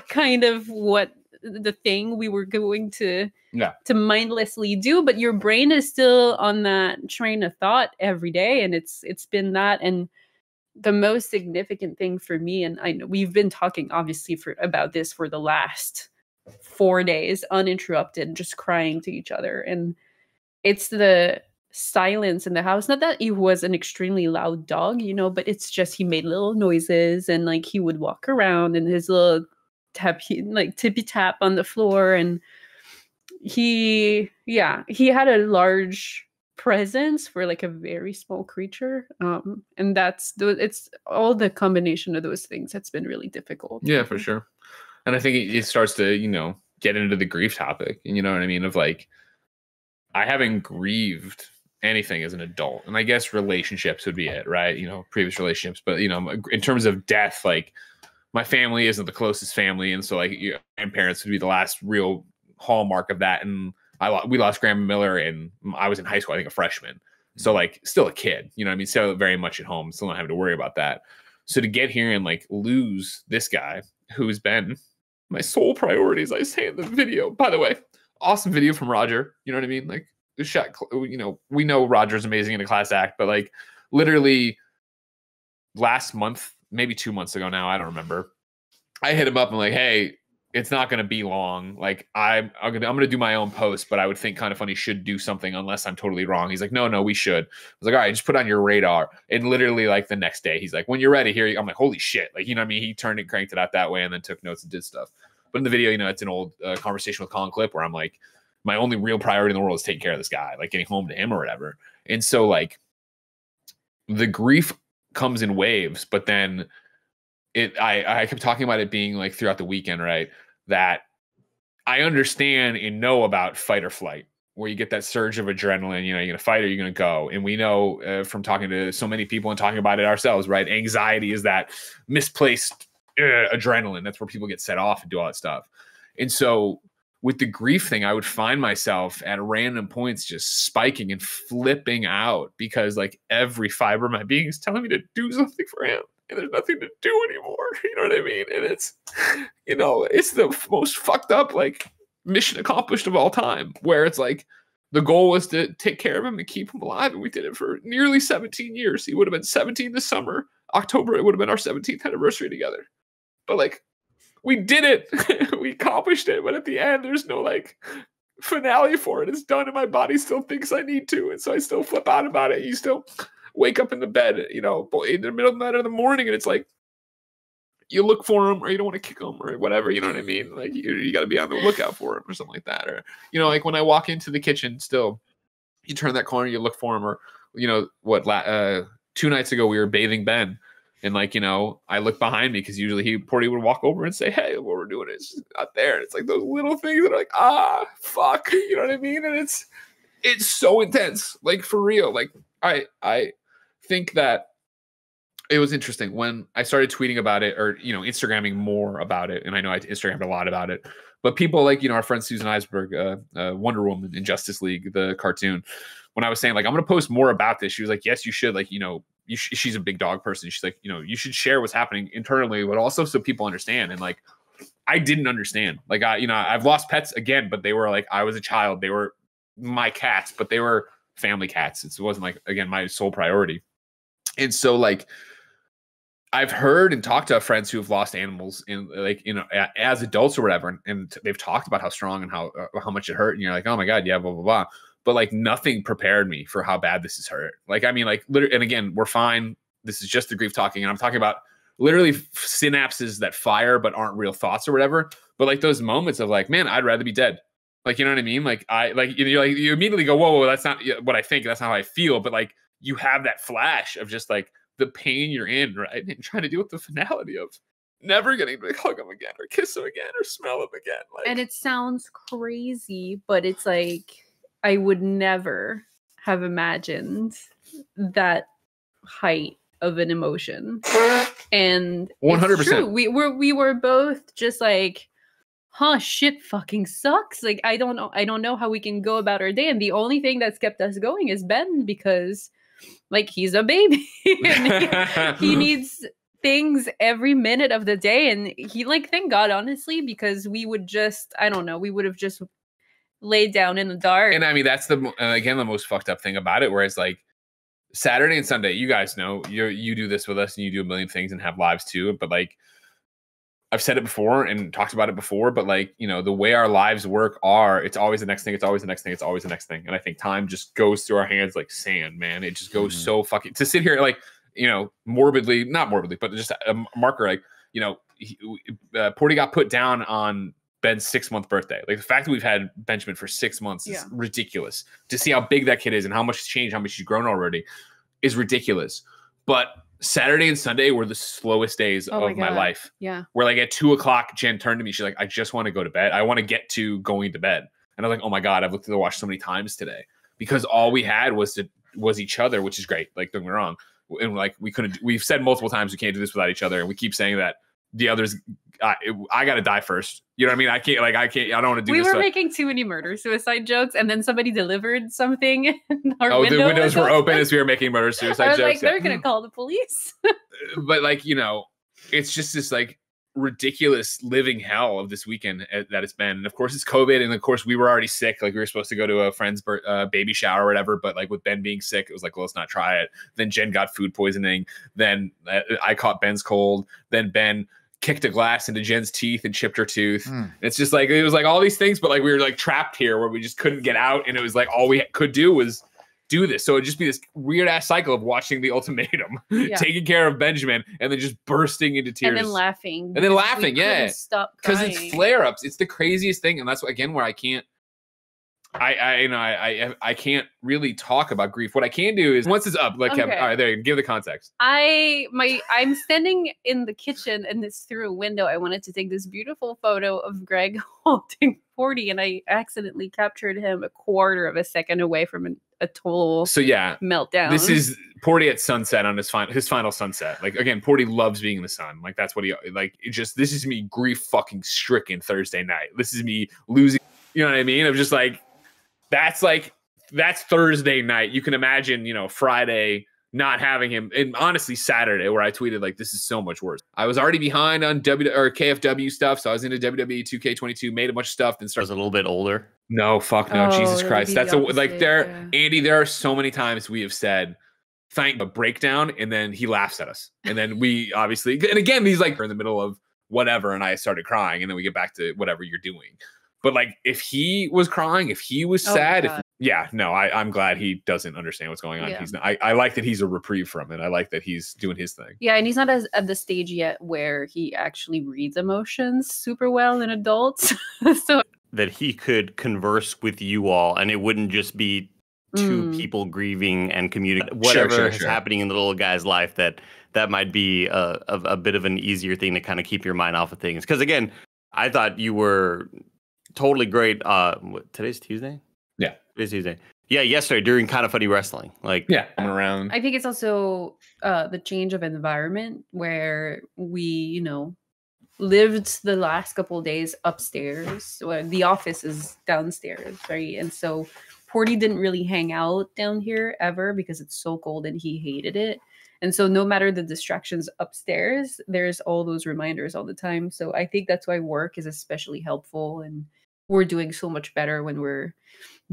kind of what the thing we were going to mindlessly do, but your brain is still on that train of thought every day, and it's been that. And the most significant thing for me, and I know we've been talking obviously about this for the last 4 days uninterrupted, just crying to each other, and it's the silence in the house. Not that he was an extremely loud dog, you know, but it's just he made little noises, and like he would walk around and his little tippy tap on the floor, and he had a large presence for like a very small creature, and it's all the combination of those things that's been really difficult. Yeah, for sure. And I think it starts to, you know, get into the grief topic, and you know what I mean, of like, I haven't grieved anything as an adult, and I guess relationships would be it, right? You know, previous relationships, but you know, in terms of death, like my family isn't the closest family, and so like your grandparents would be the last real hallmark of that. And we lost Grandma Miller, and I was in high school, I think a freshman, so like still a kid, you know what I mean, still very much at home, still not having to worry about that. So to get here and like lose this guy who's been my sole priority, as I say in the video, by the way, awesome video from Roger, you know what I mean, like the shot, you know, we know Roger's amazing in a class act, but like literally last month, maybe 2 months ago now, I don't remember, I hit him up and like, hey, it's not going to be long. Like I'm going to do my own post, but I would think Kind of Funny should do something unless I'm totally wrong. He's like, no, we should. I was like, all right, just put it on your radar. And literally like the next day, he's like, when you're ready here, I'm like, holy shit. Like, you know what I mean? He turned it, cranked it out that way, and then took notes and did stuff. But in the video, you know, it's an old conversation with Colin Clip where I'm like, my only real priority in the world is taking care of this guy, like getting home to him or whatever. And so like the grief comes in waves, but then I kept talking about it being like throughout the weekend, right? That I understand and know about fight or flight, where you get that surge of adrenaline, you know, you're going to fight or you're going to go. And we know from talking to so many people and talking about it ourselves, right? Anxiety is that misplaced adrenaline. That's where people get set off and do all that stuff. And so with the grief thing, I would find myself at random points just spiking and flipping out because like every fiber of my being is telling me to do something for him. And there's nothing to do anymore. You know what I mean? And it's, you know, it's the most fucked up, like, mission accomplished of all time, where it's like the goal was to take care of him and keep him alive. And we did it for nearly 17 years. He would have been 17 this summer. October, it would have been our 17th anniversary together. But like, we did it. We accomplished it. But at the end, there's no like finale for it. It's done. And my body still thinks I need to. And so I still flip out about it. You still wake up in the bed, you know, in the middle of the night or the morning, and it's like you look for him, or you don't want to kick him, or whatever. You know what I mean? Like you got to be on the lookout for him, or something like that. Or you know, like when I walk into the kitchen, still, you turn that corner, you look for him, or you know what? 2 nights ago, we were bathing Ben, and like you know, I look behind me because usually Porty would walk over and say, "Hey, what we're doing is not there." And it's like those little things that are like, fuck, you know what I mean? And it's so intense, like for real. Like I think that it was interesting when I started tweeting about it, or you know, Instagramming more about it, and I know I Instagrammed a lot about it. But people like, you know, our friend Susan Eisberg, Wonder Woman in Justice League, the cartoon, when I was saying like I'm going to post more about this, she was like, yes, you should. Like, you know, she's a big dog person. She's like, you know, you should share what's happening internally, but also so people understand. And like, I didn't understand. Like, I've lost pets again, but they were like, I was a child. They were my cats, but they were family cats. It wasn't like, again, my sole priority. And so like, I've heard and talked to friends who have lost animals in like, you know, as adults or whatever. And they've talked about how strong and how much it hurt. And you're like, oh my God, yeah, blah, blah, blah. But like nothing prepared me for how bad this has hurt. Like, I mean, like literally, and again, we're fine. This is just the grief talking. And I'm talking about literally synapses that fire, but aren't real thoughts or whatever. But like those moments of like, man, I'd rather be dead. Like, you know what I mean? Like you immediately go, whoa, that's not what I think. That's not how I feel. But like, you have that flash of just like the pain you're in, right? And trying to deal with the finality of never getting to hug him again or kiss him again or smell him again. Like, and it sounds crazy, but it's like, I would never have imagined that height of an emotion. And 100%. We were both just like, huh, shit fucking sucks. Like, I don't know how we can go about our day. And the only thing that's kept us going is Ben, because like he's a baby. And he needs things every minute of the day. And he, like, thank God, honestly, because we would just, I don't know, we would have just laid down in the dark. And I mean, that's the most fucked up thing about it, whereas like Saturday and Sunday, you guys know, you do this with us and you do a million things and have lives too. But like, I've said it before and talked about it before, but like, you know, the way our lives work it's always the next thing. It's always the next thing. It's always the next thing. And I think time just goes through our hands like sand, man. It just goes so fucking, to sit here, like, you know, not morbidly, but just a marker, like, you know, Porty got put down on Ben's 6-month birthday. Like, the fact that we've had Benjamin for 6 months is ridiculous. To see how big that kid is and how much he's changed, how much he's grown already is ridiculous. But Saturday and Sunday were the slowest days of my life. Yeah. Where like at 2:00, Jen turned to me. She's like, I just want to go to bed. I want to get to going to bed. And I was like, oh my God, I've looked at the watch so many times today, because all we had was each other, which is great. Like, don't get me wrong. And like, we've said multiple times, we can't do this without each other. And we keep saying that the others, I got to die first. You know what I mean? I don't want to do this. We were making too many murder-suicide jokes, and then somebody delivered something in our window. The windows were open as we were making murder-suicide jokes. Like, they're going to call the police. But like, you know, it's just this like ridiculous living hell of this weekend that it's been. And of course it's COVID. And of course we were already sick. Like, we were supposed to go to a friend's baby shower or whatever. But like, with Ben being sick, it was like, well, let's not try it. Then Jen got food poisoning. Then I caught Ben's cold. Then Ben kicked a glass into Jen's teeth and chipped her tooth. It's just like, it was like all these things, but like we were like trapped here where we just couldn't get out. And it was like, all we could do was do this. So it'd just be this weird ass cycle of watching The Ultimatum, taking care of Benjamin, and then just bursting into tears. And then laughing. Yeah. Stop because it's flare-ups. It's the craziest thing. And that's again where I can't I can't really talk about grief. What I can do is, once it's up, like, Kevin, all right, there, give the context. I'm standing in the kitchen and it's through a window. I wanted to take this beautiful photo of Greg holding Porty, and I accidentally captured him a quarter of a second away from a total meltdown. This is Porty at sunset on his final sunset. Like, again, Porty loves being in the sun. Like, that's what he like. This is me grief fucking stricken Thursday night. This is me losing. You know what I mean? I'm just like. That's Thursday night. You can imagine, Friday not having him, and honestly Saturday, where I tweeted like, this is so much worse. I was already behind on KFW stuff, so I was into WWE 2K22, made a bunch of stuff, then started. Was a little bit older. No, fuck no, Jesus Christ. That's Andy. There are so many times we have said thank a breakdown, and then he laughs at us, and then we obviously, and again, he's like, we're in the middle of whatever, and I started crying, and then we get back to whatever you're doing. But like, if he was crying, if he was sad, I'm glad he doesn't understand what's going on. Yeah. He's not, I like that he's a reprieve from it. I like that he's doing his thing. Yeah, and he's not at the stage yet where he actually reads emotions super well in adults. So that he could converse with you all, and it wouldn't just be two people grieving and communicating. Whatever is happening in the little guy's life, that might be a bit of an easier thing to kind of keep your mind off of things. Because again, I thought you were totally great. Today's Tuesday? Yeah. Today's Tuesday. Yeah, yesterday during Kind of Funny Wrestling. Like, yeah, I'm around. I think it's also the change of environment where we, lived the last couple of days upstairs. The office is downstairs, right? And so Porty didn't really hang out down here ever because it's so cold and he hated it. And so no matter the distractions upstairs, there's all those reminders all the time. So I think that's why work is especially helpful, and we're doing so much better when we're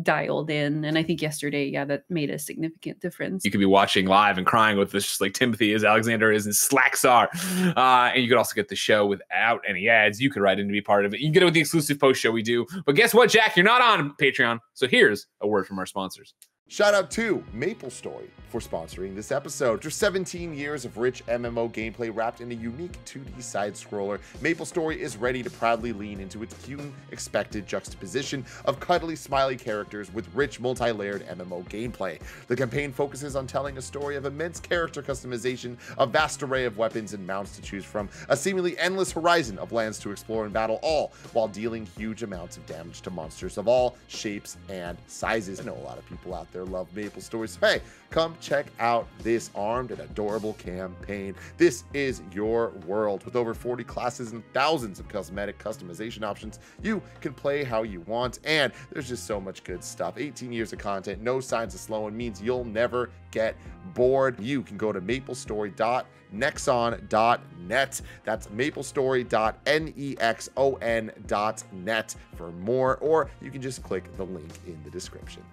dialed in. And I think yesterday, that made a significant difference. You could be watching live and crying with this, just like Timothy as Alexander is and Slacksar. And you could also get the show without any ads. You could write in to be part of it. You can get it with the exclusive post show we do. But guess what, Jack? You're not on Patreon. So here's a word from our sponsors. Shout out to MapleStory for sponsoring this episode. After 17 years of rich MMO gameplay wrapped in a unique 2D side-scroller, MapleStory is ready to proudly lean into its cute and expected juxtaposition of cuddly, smiley characters with rich, multi-layered MMO gameplay. The campaign focuses on telling a story of immense character customization, a vast array of weapons and mounts to choose from, a seemingly endless horizon of lands to explore and battle, all while dealing huge amounts of damage to monsters of all shapes and sizes. I know a lot of people out there their love Maple Stories. So, hey, come check out this armed and adorable campaign. This is your world. With over 40 classes and thousands of cosmetic customization options, you can play how you want, and there's just so much good stuff. 18 years of content, no signs of slowing, means you'll never get bored. You can go to maplestory.nexon.net. That's maplestory.nexon.net for more, or you can just click the link in the description.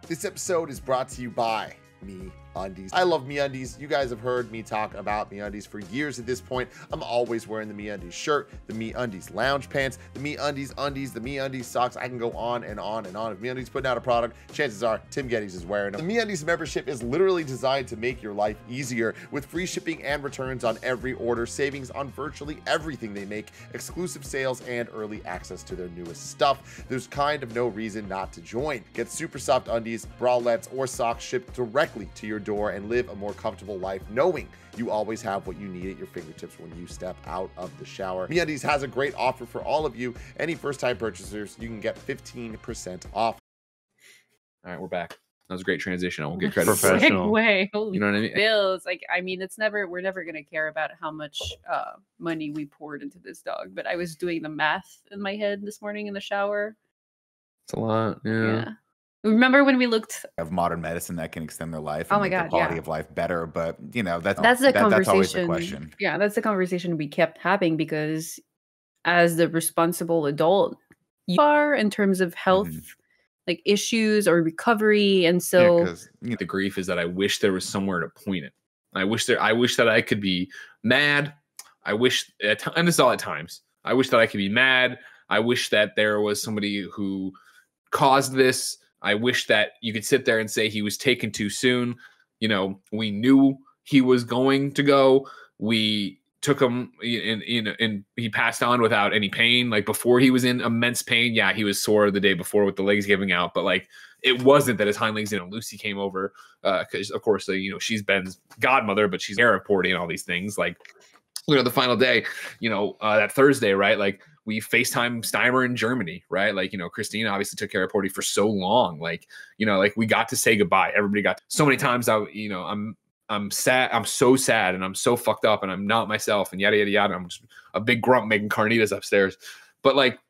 This episode is brought to you by MeUndies. I love MeUndies. You guys have heard me talk about MeUndies for years at this point. I'm always wearing the MeUndies shirt, the MeUndies lounge pants, the MeUndies undies, the MeUndies socks. I can go on and on and on. If MeUndies putting out a product, chances are Tim Gettys is wearing them. The MeUndies membership is literally designed to make your life easier with free shipping and returns on every order, savings on virtually everything they make, exclusive sales, and early access to their newest stuff. There's kind of no reason not to join. Get super soft undies, bralettes, or socks shipped directly to your door and live a more comfortable life knowing you always have what you need at your fingertips when you step out of the shower. MeUndies has a great offer for all of you. Any first-time purchasers, you can get 15% off. All right, we're back. That was a great transition. I won't get credit. Professional. Segue. Holy, you know what I mean? Bills. Like, I mean, we're never gonna care about how much money we poured into this dog. But I was doing the math in my head this morning in the shower. It's a lot. Yeah. Remember when we looked of modern medicine that can extend their life and oh my make God, their quality of life better, but you know that's the conversation. That's always the question. Yeah, that's the conversation we kept having because as the responsible adult you are in terms of health like issues or recovery, and so the grief is that I wish there was somewhere to point it. I wish that I could be mad. I wish and this is all at times. I wish that I could be mad. I wish that there was somebody who caused this. I wish that you could sit there and say he was taken too soon. You know, we knew he was going to go. We took him and he passed on without any pain. Like before he was in immense pain. Yeah, he was sore the day before with the legs giving out, but like it wasn't that his hind legs, Lucy came over because of course, she's Ben's godmother, but she's hair reporting and all these things. Like, the final day, that Thursday, right? Like we FaceTime Steimer in Germany, right? Like, Christina obviously took care of Porty for so long. Like, like we got to say goodbye. Everybody got so many times. I'm sad. I'm so sad and I'm so fucked up and I'm not myself and yada, yada, yada. I'm just a big grump making carnitas upstairs. But like,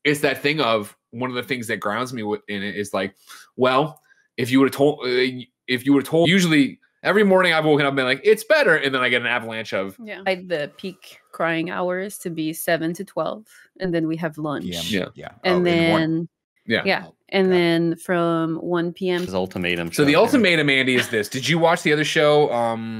it's that thing of one of the things that grounds me in it is like, well, if you would have told, usually every morning I've woken up and been like, it's better. And then I get an avalanche of. Yeah. I had the peak crying hours to be 7 to 12. And then we have lunch. Yeah. And then. Yeah. And then from 1 p.m. His ultimatum. So the ultimatum, Andy, is this. Did you watch the other show?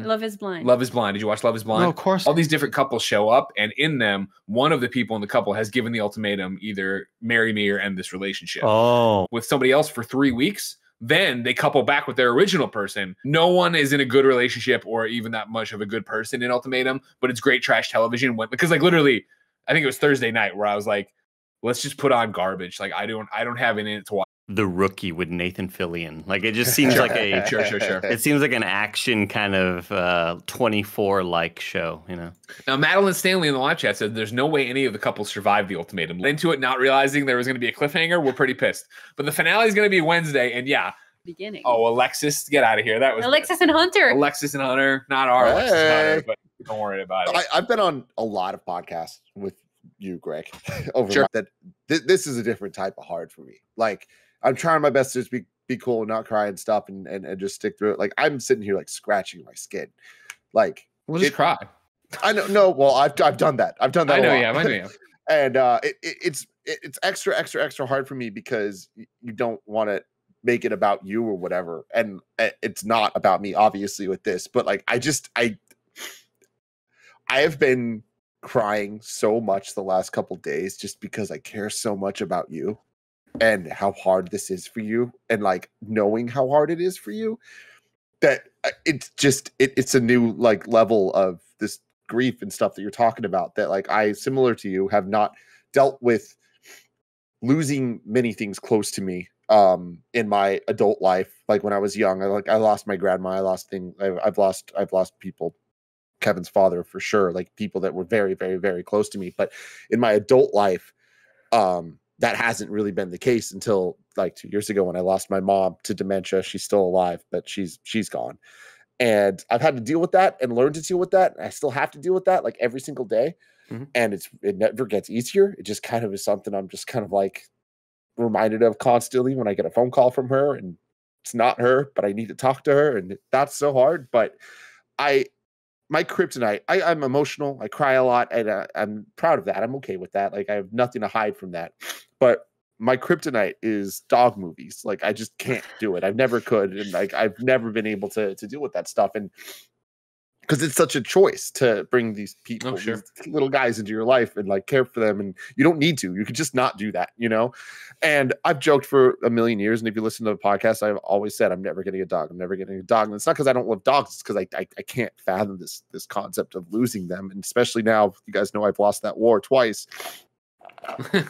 Love is Blind. Love is Blind. Did you watch Love is Blind? No, of course. All these different couples show up, and in them, one of the people in the couple has given the ultimatum: either marry me or end this relationship. Oh. With somebody else for 3 weeks. Then they couple back with their original person. No one is in a good relationship or even that much of a good person in ultimatum, but it's great trash television. Because like literally, I think it was Thursday night where I was like, let's just put on garbage. Like I don't have any in it to watch. The Rookie with Nathan Fillion. Like it just seems like a sure. It seems like an action kind of 24 like show, Now Madeline Stanley in the live chat said there's no way any of the couples survived the ultimatum. Into it, not realizing there was going to be a cliffhanger. We're pretty pissed. But the finale is going to be Wednesday, and beginning. Oh, Alexis, get out of here. That was Alexis and Hunter. Alexis and Hunter, not our Alexis and Hunter, but don't worry about it. I've been on a lot of podcasts with you, Greg, over that. This is a different type of hard for me. Like I'm trying my best to just be cool and not cry and stuff and just stick through it. Like I'm sitting here like scratching my skin. Like we'll just cry. I know. No, well, I've done that. I've done that. I know. Yeah, I know. And it's extra hard for me because you don't want to make it about you or whatever. And it's not about me, obviously, with this. But like I have been crying so much the last couple days just because I care so much about you and how hard this is for you, and like knowing how hard it is for you, that it's just it's a new like level of this grief and stuff that you're talking about, that like I, similar to you, have not dealt with losing many things close to me in my adult life. Like when I was young, I lost my grandma, I've lost people, Kevin's father for sure, like people that were very, very, very close to me. But in my adult life, that hasn't really been the case until like 2 years ago when I lost my mom to dementia. She's still alive, but she's gone. And I've had to deal with that and learn to deal with that. And I still have to deal with that like every single day. And it never gets easier. It just kind of is something I'm just kind of like reminded of constantly when I get a phone call from her and it's not her, but I need to talk to her. And that's so hard. But my kryptonite, I'm emotional. I cry a lot, and I'm proud of that. I'm okay with that. Like, I have nothing to hide from that. But my kryptonite is dog movies. Like, I just can't do it. I never could. And like, I've never been able to deal with that stuff. And because it's such a choice to bring these people, these little guys into your life and like care for them. And you don't need to, you could just not do that, you know? And I've joked for a million years. And if you listen to the podcast, I've always said, I'm never getting a dog. I'm never getting a dog. And it's not because I don't love dogs. It's because I can't fathom this concept of losing them. And especially now, you guys know I've lost that war twice.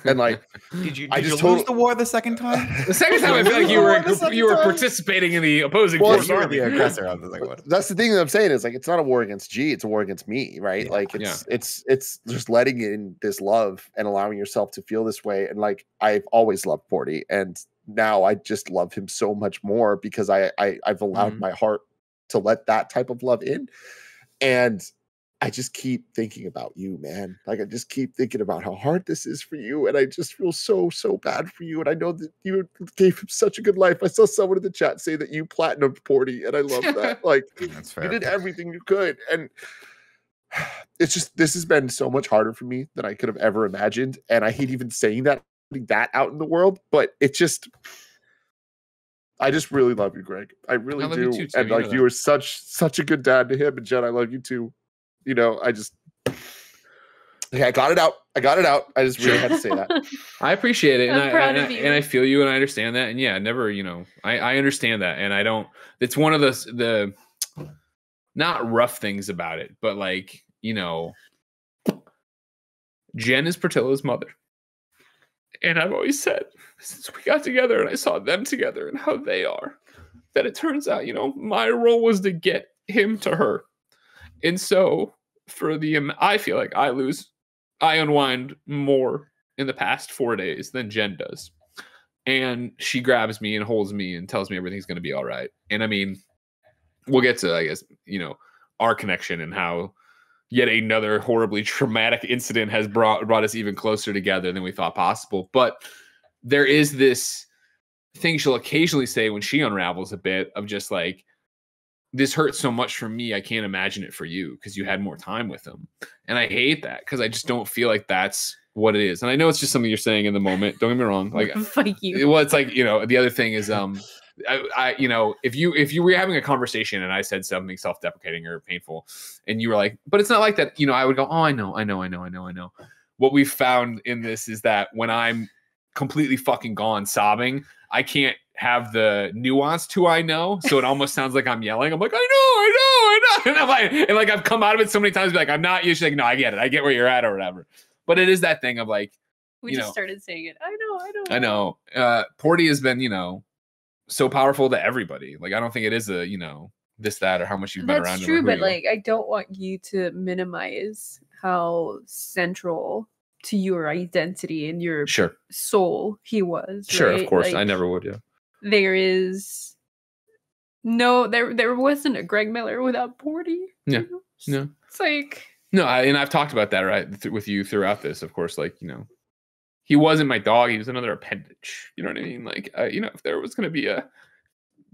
And like, did you lose the war the second time? The second time, I feel like you were participating in the opposing force. You were the aggressor on the second one. That's the thing that I'm saying is like, it's not a war against G, it's a war against me, right? Yeah, like it's just letting in this love and allowing yourself to feel this way. And like, I've always loved Porty, and now I just love him so much more because I've allowed my heart to let that type of love in. And I just keep thinking about you, man. Like, I just keep thinking about how hard this is for you. And I just feel so bad for you. And I know that you gave him such a good life. I saw someone in the chat say that you platinumed Porty, and I love that. Like, that's fair. You did everything you could. And it's just, this has been so much harder for me than I could have ever imagined. And I hate even saying that out in the world, but it's just, I just really love you, Greg. I really do. You too, and like, you were such a good dad to him. And Jen, I love you too. You know, I got it out. I just really had to say that. I appreciate it. And I feel you, and I understand that. And yeah, never, you know, I understand that. And I don't, it's one of the not rough things about it, but like, you know, Jen is Portillo's mother. And I've always said, since we got together and I saw them together and how they are, that it turns out, you know, my role was to get him to her. And so I feel like I unwind more in the past 4 days than Jen does. And she grabs me and holds me and tells me everything's going to be all right. And I mean, we'll get to, I guess, you know, our connection and how yet another horribly traumatic incident has brought us even closer together than we thought possible. But there is this thing she'll occasionally say when she unravels a bit of just like, this hurts so much for me, I can't imagine it for you because you had more time with him. And I hate that because I just don't feel like that's what it is. And I know it's just something you're saying in the moment. Don't get me wrong. Like, fuck you. Well, it's like, you know, the other thing is, I you know, if you were having a conversation and I said something self-deprecating or painful and you were like, but it's not like that, you know, I would go, oh, I know. What we've found in this is that when I'm completely fucking gone sobbing, I can't have the nuance to I know, so it almost sounds like I'm yelling. I'm like, I know, and I'm like, and like I've come out of it so many times, like I'm not usually like, no, I get it, I get where you're at or whatever. But it is that thing of like, we just started saying it. I know. Porty has been, you know, so powerful to everybody. Like I don't think it is a, you know, this, that, or how much you've been around. That's true, but like I don't want you to minimize how central to your identity and your soul he was. Sure, right? Of course. Like, I never would, yeah. There wasn't a Greg Miller without Porty. Yeah. No. It's like and I've talked about that, right, with you throughout this, of course, like, you know, he wasn't my dog, he was another appendage. You know what I mean? Like, you know, if there was going to be a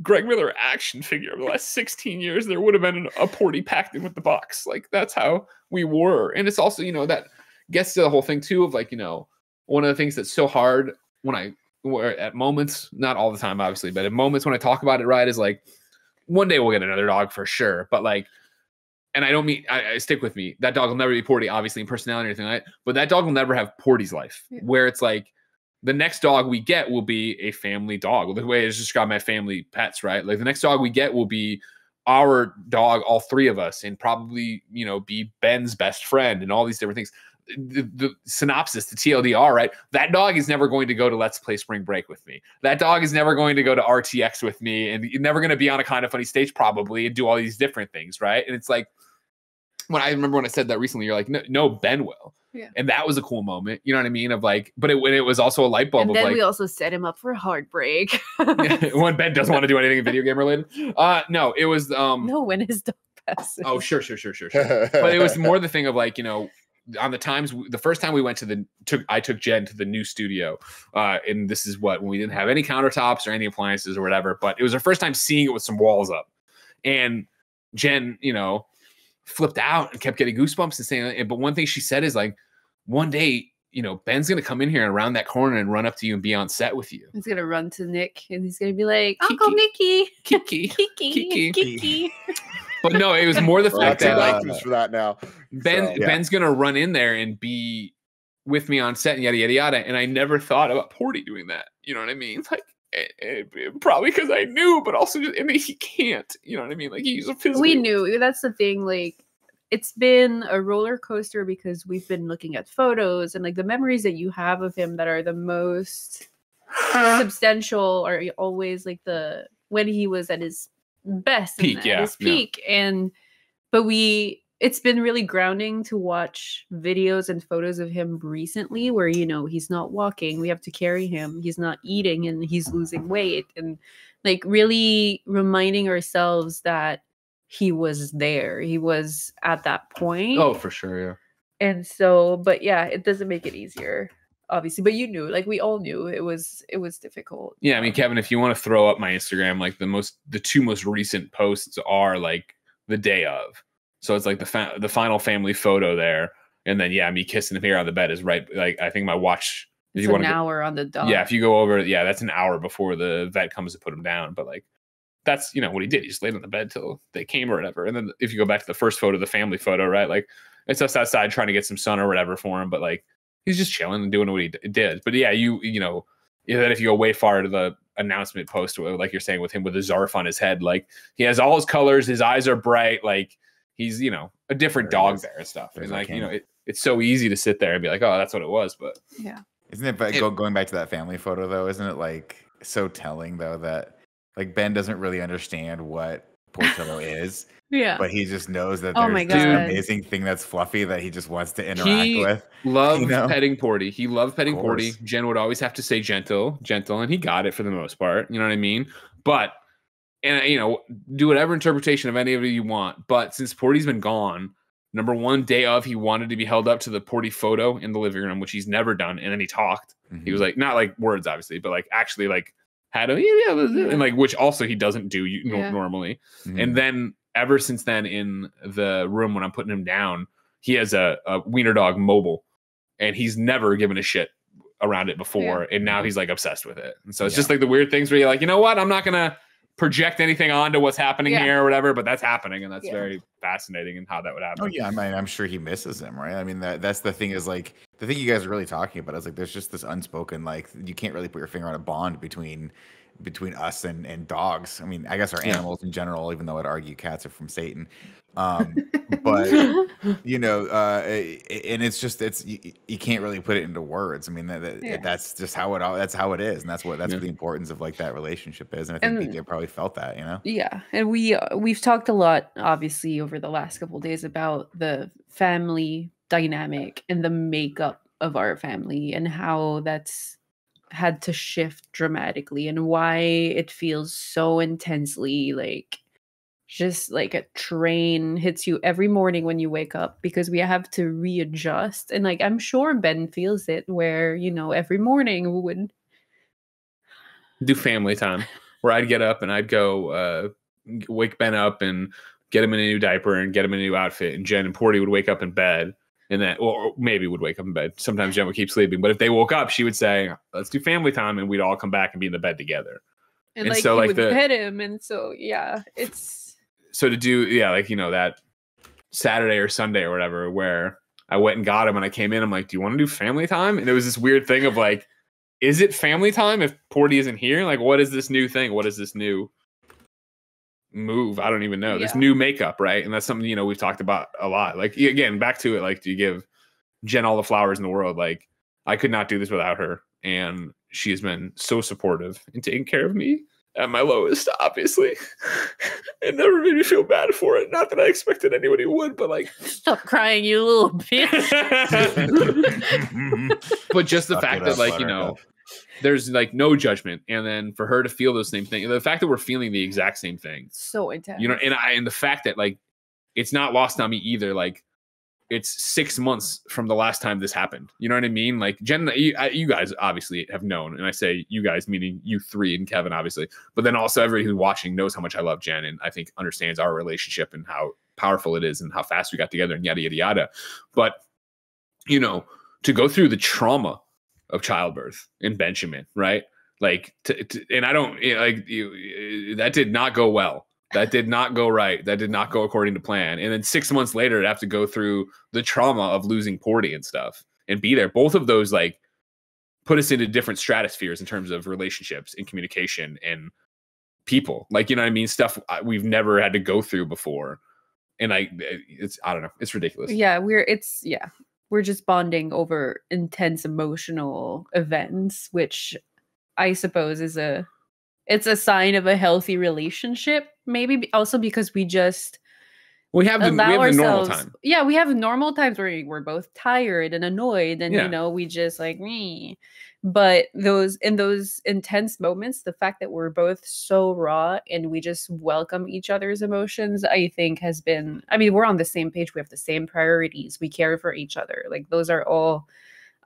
Greg Miller action figure over the last 16 years, there would have been a Porty packed in with the box. Like, that's how we were. And it's also, you know, that gets to the whole thing too of like, you know, one of the things that's so hard where at moments, not all the time, obviously, but at moments when I talk about it, right, is like, one day we'll get another dog for sure. But like, and I don't mean, I stick with me, that dog will never be Porty, obviously, in personality or anything like that, but that dog will never have Porty's life, where it's like, the next dog we get will be a family dog. The way I just described my family pets, right? Like the next dog we get will be our dog, all three of us, and probably, you know, be Ben's best friend and all these different things. The synopsis, the TLDR, right? That dog is never going to go to Let's Play Spring Break with me. That dog is never going to go to RTX with me, and you're never going to be on a Kind of Funny stage probably and do all these different things, right? And it's like, when I remember when I said that recently, you're like, no, Ben will. Yeah. And that was a cool moment. You know what I mean? Of like, but it was also a light bulb. And then of like, we also set him up for heartbreak. When Ben doesn't want to do anything video game related. No, it was no, when his dog passes. Oh, sure. But it was more the thing of like, you know, on the first time we went to I took Jen to the new studio, and this is when we didn't have any countertops or any appliances or whatever, but it was our first time seeing it with some walls up, and Jen, you know, flipped out and kept getting goosebumps and saying, but one thing she said is like, one day, you know, Ben's gonna come in here and around that corner and run up to you and be on set with you. He's gonna run to Nick and he's gonna be like, Uncle Mickey, Kiki. But no, it was more the fact that for that now. Ben's gonna run in there and be with me on set and yada yada yada. And I never thought about Porty doing that. You know what I mean? Like probably because I knew, but also just, I mean, he can't. You know what I mean? Like he's a physical. We knew. That's the thing. Like it's been a roller coaster because we've been looking at photos and like the memories that you have of him that are the most substantial are always like when he was at his best peak, his peak. And but it's been really grounding to watch videos and photos of him recently where, you know, he's not walking, we have to carry him, he's not eating, and he's losing weight, and like really reminding ourselves that he was there, he was at that point. Oh, for sure. Yeah. And so, but yeah, it doesn't make it easier, obviously, but you knew, like we all knew it was difficult. Yeah, I mean, Kevin, if you want to throw up my Instagram, like the two most recent posts are like the day of. So it's like the final family photo there, and then me kissing him here on the bed is right. Like I think my watch. It's an hour on the dot. Yeah, if you go over, that's an hour before the vet comes to put him down. But like that's what he did. He just laid on the bed till they came or whatever. And then if you go back to the first photo, the family photo, right? Like it's us outside trying to get some sun or whatever for him, but like he's just chilling and doing what he did. But yeah, you know, then if you go way far to the announcement post, like you're saying with him with a Zarf on his head, like he has all his colors, his eyes are bright, like he's, you know, a different dog there and stuff. And like, you know, it's so easy to sit there and be like, oh, that's what it was. But yeah. Isn't it, but going back to that family photo though, isn't it like so telling though that like Ben doesn't really understand what Portillo is. Yeah. But he just knows that there's this amazing thing that's fluffy that he just wants to interact with. Loved petting Porty. He loved petting Porty. Jen would always have to say gentle, and he got it for the most part. You know what I mean? But and you know, do whatever interpretation of any of it you want. But since Porty's been gone, number one, day of, he wanted to be held up to the Porty photo in the living room, which he's never done. And then he talked. Mm-hmm. He was like, not like words, obviously, but like actually like had a and like which also he doesn't do normally. Mm-hmm. And then ever since then, in the room when I'm putting him down, he has a wiener dog mobile, and he's never given a shit around it before. And now he's like obsessed with it. And so it's just like the weird things where you're like, you know what, I'm not gonna project anything onto what's happening here or whatever, but that's happening, and that's very fascinating and how that would happen. Oh yeah, I mean, I'm sure he misses him, right? I mean, that's the thing, is like the thing you guys are really talking about is like there's just this unspoken, like you can't really put your finger on a bond between us and dogs. I mean, I guess our animals in general, even though I'd argue cats are from Satan. But you know, and it's just you can't really put it into words. I mean, that's just how it is, and that's what the importance of like that relationship is. And I think BJ probably felt that, you know. Yeah, and we've talked a lot, obviously, over the last couple of days about the family dynamic and the makeup of our family and how that's had to shift dramatically and why it feels so intensely like just like a train hits you every morning when you wake up, because we have to readjust. And like I'm sure Ben feels it, where, you know, every morning we would do family time where I'd get up and I'd go wake Ben up and get him in a new diaper and get him in a new outfit, and Jen and Porty would wake up in bed. And that, or maybe would wake up in bed. Sometimes Jen would keep sleeping, but if they woke up, she would say, "Let's do family time," and we'd all come back and be in the bed together. And like so, like would pet him, and so it's so to do like, you know, that Saturday or Sunday or whatever, where I went and got him, and I came in, I'm like, "Do you want to do family time?" And it was this weird thing of like, is it family time if Porty isn't here? Like, what is this new thing? What is this new move? I don't even know. This new makeup, right? And that's something, you know, we've talked about a lot. Like, again, back to it, like, do you give Jen all the flowers in the world? Like, I could not do this without her, and she has been so supportive in taking care of me at my lowest, obviously. It never made me feel bad for it. Not that I expected anybody would, but like, stop crying, you little bitch. But just the fact that, like, you know, there's like no judgment, and then for her to feel those same things, the fact that we're feeling the exact same thing, so intense, you know, and the fact that like it's not lost on me either. Like, it's 6 months from the last time this happened. You know what I mean? Like, Jen, you guys obviously have known, and I say you guys meaning you three and Kevin, obviously, but then also everybody who's watching knows how much I love Jen, and I think understands our relationship and how powerful it is and how fast we got together and yada yada yada. But you know, to go through the trauma of childbirth in Benjamin, right? Like, and I don't like that did not go well. That did not go right. That did not go according to plan. And then 6 months later, to have to go through the trauma of losing Porty and stuff and be there. Both of those like put us into different stratospheres in terms of relationships and communication and people. Like, you know what I mean? Stuff we've never had to go through before. And I don't know. It's ridiculous. Yeah, we're just bonding over intense emotional events, which I suppose it's a sign of a healthy relationship. Maybe also because we have the normal time. Yeah, we have normal times where we're both tired and annoyed, and you know, we just like me. But in those intense moments, the fact that we're both so raw and we just welcome each other's emotions, I think has been. I mean, we're on the same page. We have the same priorities. We care for each other. Like, those are all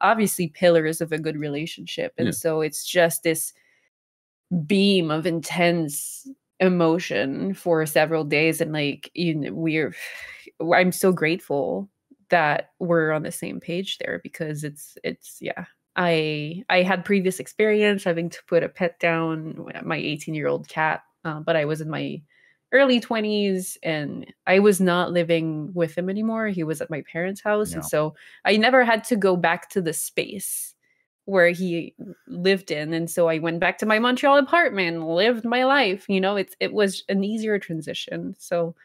obviously pillars of a good relationship, and so it's just this beam of intense emotion for several days, and like, you know, I'm so grateful that we're on the same page there, because it's I had previous experience having to put a pet down, my 18-year-old cat, but I was in my early 20s and I was not living with him anymore. He was at my parents' house, and so I never had to go back to the space where he lived in. And so I went back to my Montreal apartment and lived my life. You know, it was an easier transition. So,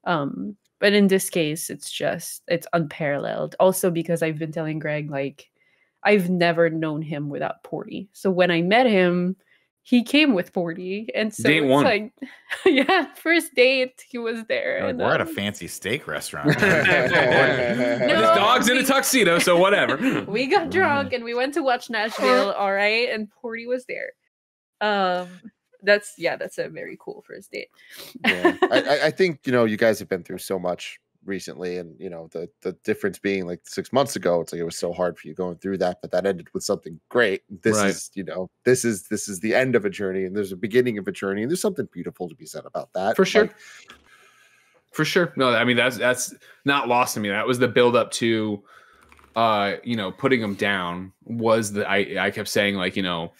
but in this case, it's unparalleled. Also because I've been telling Greg, like, I've never known him without Porty. So when I met him, he came with Porty. And so Date one. Like, yeah, first date, he was there. Like, and, we're at a fancy steak restaurant. His dog's in a tuxedo, so whatever. We got drunk and we went to watch Nashville, all right, and Porty was there. That's a very cool first date. Yeah. I think, you know, you guys have been through so much recently, and you know, the difference being like 6 months ago, it's like it was so hard for you going through that, but that ended with something great. This is, you know, this is the end of a journey, and there's a beginning of a journey, and there's something beautiful to be said about that. For sure. Like, for sure. No, I mean, that's not lost to me. That was the build up to you know, putting him down. Was the I kept saying, like, you know,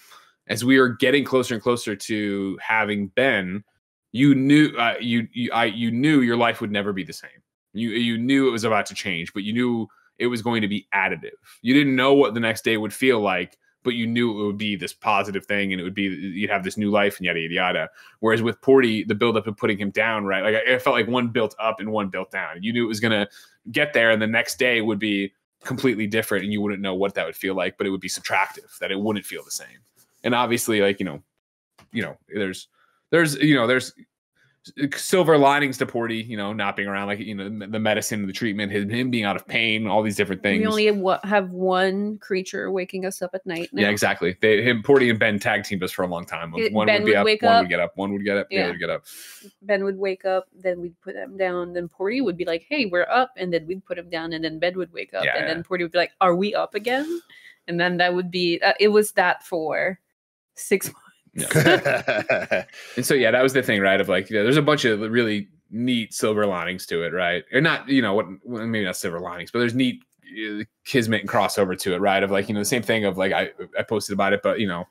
as we were getting closer and closer to having Ben, you knew you knew your life would never be the same. You knew it was about to change, but you knew it was going to be additive. You didn't know what the next day would feel like, but you knew it would be this positive thing, and it would be, you'd have this new life and yada, yada, yada. Whereas with Porty, the buildup of putting him down, right? Like, I felt like one built up and one built down. You knew it was going to get there, and the next day would be completely different, and you wouldn't know what that would feel like, but it would be subtractive, that it wouldn't feel the same. And obviously, like, you know, there's silver linings to Porty, you know, not being around, like, you know, the medicine, the treatment, him being out of pain, all these different things. We only have one creature waking us up at night now. Yeah, exactly. Porty and Ben tag teamed us for a long time. One would be up, one would get up, one would get up, the other would get up. Ben would wake up, then we'd put him down, then Porty would be like, hey, we're up, and then we'd put him down, and then Ben would wake up, and then Porty would be like, are we up again? And then that would be, it was that for 6 months. Yeah. And so, yeah, that was the thing, right? Of like, you know, there's a bunch of really neat silver linings to it, right? Or not, you know, what, maybe not silver linings, but there's neat kismet and crossover to it, right? Of like, you know, the same thing of like, I posted about it, but you know,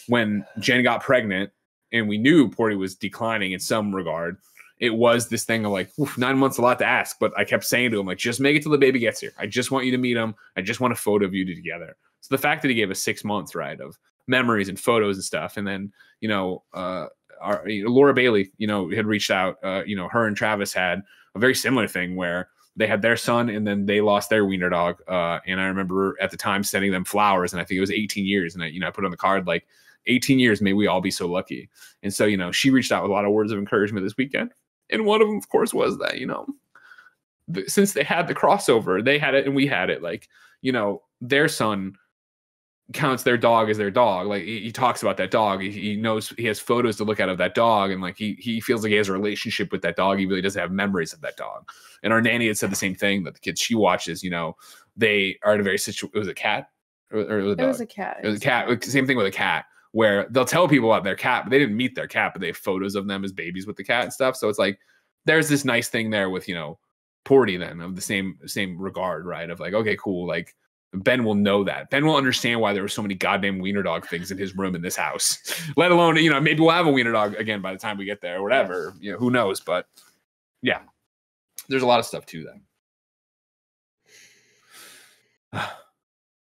when Jen got pregnant and we knew Porty was declining in some regard, it was this thing of like, 9 months, a lot to ask. But I kept saying to him, like, just make it till the baby gets here. I just want you to meet him. I just want a photo of you two together. So the fact that he gave us 6 months, right, of memories and photos and stuff. And then, you know, Laura Bailey, you know, had reached out, you know, her and Travis had a very similar thing where they had their son and then they lost their wiener dog. And I remember at the time sending them flowers, and I think it was 18 years. And I put on the card, like, 18 years, may we all be so lucky. And so, you know, she reached out with a lot of words of encouragement this weekend. And one of them, of course, was that, you know, since they had the crossover, they had it and we had it. Like, you know, their son counts their dog as their dog. Like he talks about that dog. He knows, he has photos to look at of that dog. And like, he feels like he has a relationship with that dog. He really doesn't have memories of that dog. And our nanny had said the same thing, that the kids she watches, you know, they are in a very it was a cat or it was a dog? It was a cat. It was a cat. Same thing with a cat, where they'll tell people about their cat, but they didn't meet their cat, but they have photos of them as babies with the cat and stuff. So it's like, there's this nice thing there with, you know, Porty then, of the same regard, right? Of like, okay, cool. Like, Ben will know that. Ben will understand why there were so many goddamn wiener dog things in his room in this house. Let alone, you know, maybe we'll have a wiener dog again by the time we get there or whatever. You know, who knows? But yeah, there's a lot of stuff to that.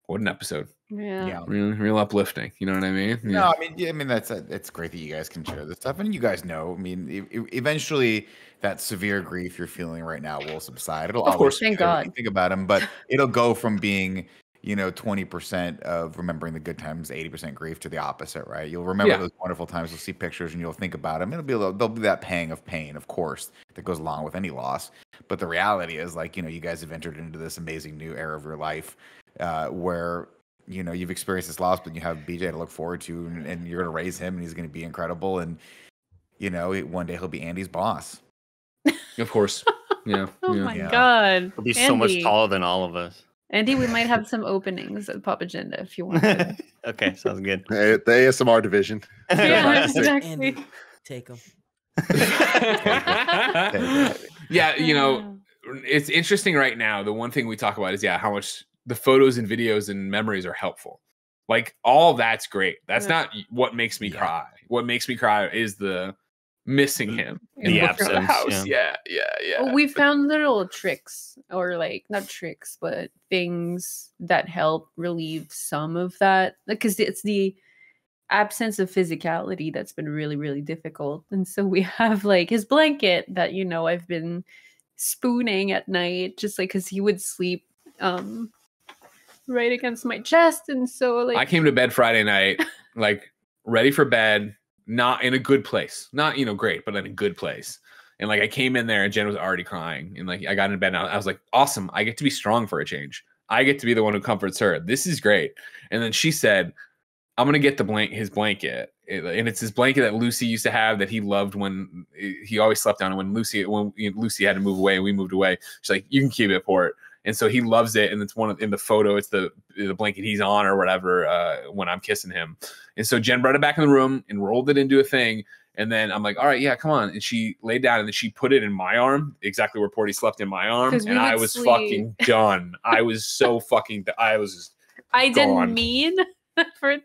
What an episode. Yeah. Real uplifting. You know what I mean? Yeah. No, I mean it's great that you guys can share this stuff, and you guys know. I mean, eventually that severe grief you're feeling right now will subside. It'll, of course, thank God. Think about them, but it'll go from being, you know, 20% of remembering the good times, 80% grief, to the opposite, right? You'll remember those wonderful times. You'll see pictures and you'll think about them. There'll be that pang of pain, of course, that goes along with any loss. But the reality is, like, you know, you guys have entered into this amazing new era of your life, where, you know, you've experienced this loss, but you have BJ to look forward to, and you're going to raise him, and he's going to be incredible. And, you know, one day he'll be Andy's boss. Of course. Yeah. Oh my God. He'll be so much taller than all of us. Andy, we might have some openings at Pop Agenda if you want to. Okay, sounds good. The ASMR division. Yeah, exactly. Andy, take them. Yeah, you know, it's interesting right now. The one thing we talk about is, how much the photos and videos and memories are helpful. Like, all that's great. That's not what makes me cry. What makes me cry is the missing him in the absence of the house. Yeah. Well, we found little tricks, or like not tricks, but things that help relieve some of that, because it's the absence of physicality that's been really, really difficult. And so we have like his blanket that, you know, I've been spooning at night, just like because he would sleep right against my chest. And so like, I came to bed Friday night, like ready for bed, not in a good place, not, you know, great, but in a good place. And like, I came in there and Jen was already crying, and like, I got into bed and I was like, awesome. I get to be strong for a change. I get to be the one who comforts her. This is great. And then she said, I'm going to get his blanket. And it's his blanket that Lucy used to have, that he loved when he always slept on. And when Lucy had to move away and we moved away, she's like, you can keep it, Port. And so he loves it. And it's in the photo, it's the blanket he's on or whatever, when I'm kissing him. And so Jen brought it back in the room and rolled it into a thing. And then I'm like, all right, yeah, come on. And she laid down, and then she put it in my arm, exactly where Porty slept, in my arm. And I was fucking done. I was so fucking, I didn't mean for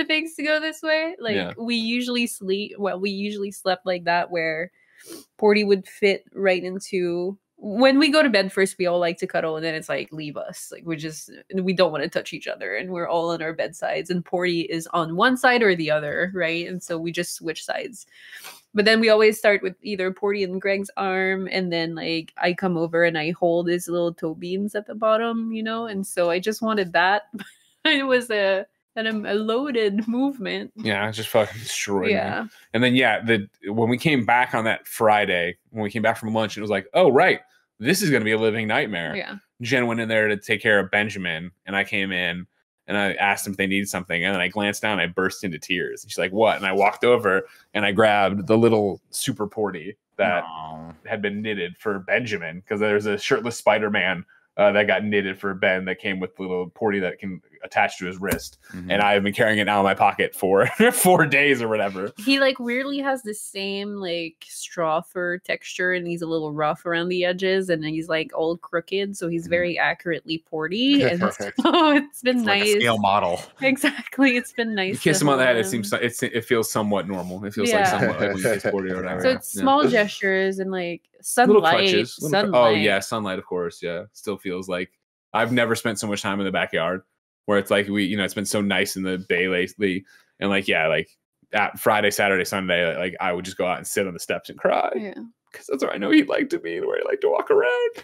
things to go this way. Like, we usually slept like that, where Porty would fit right into, when we go to bed first, we all like to cuddle, and then it's like, leave us. Like, we don't want to touch each other, and we're all on our bedsides, and Porty is on one side or the other, right? And so we just switch sides. But then we always start with either Porty and Greg's arm, and then like I come over and I hold his little toe beans at the bottom, you know? And so I just wanted that. It was a loaded movement. Yeah, it just fucking destroyed me. And then when we came back on that Friday, when we came back from lunch, it was like, oh right, this is going to be a living nightmare. Yeah. Jen went in there to take care of Benjamin, and I came in and I asked them if they needed something, and then I glanced down and I burst into tears. And she's like, what? And I walked over and I grabbed the little super Porty that had been knitted for Benjamin, because there's a shirtless Spider-Man that got knitted for Ben that came with the little Porty that can attach to his wrist. Mm-hmm. And I've been carrying it now in my pocket for 4 days or whatever. He like weirdly has the same like straw fur texture, and he's a little rough around the edges, and he's like all crooked, so he's very accurately Porty. And so it's been nice. Like a scale model. Exactly. It's been nice. You kiss him on the head, it feels somewhat normal. It feels like somewhat like when you kiss Porty or whatever. So it's small gestures and like sunlight. Oh yeah, sunlight, of course. Yeah. Still feels like I've never spent so much time in the backyard, where it's like it's been so nice in the bay lately. And like, like at Friday, Saturday, Sunday, like I would just go out and sit on the steps and cry. Yeah. Because that's where I know he'd like to be and where he liked to walk around.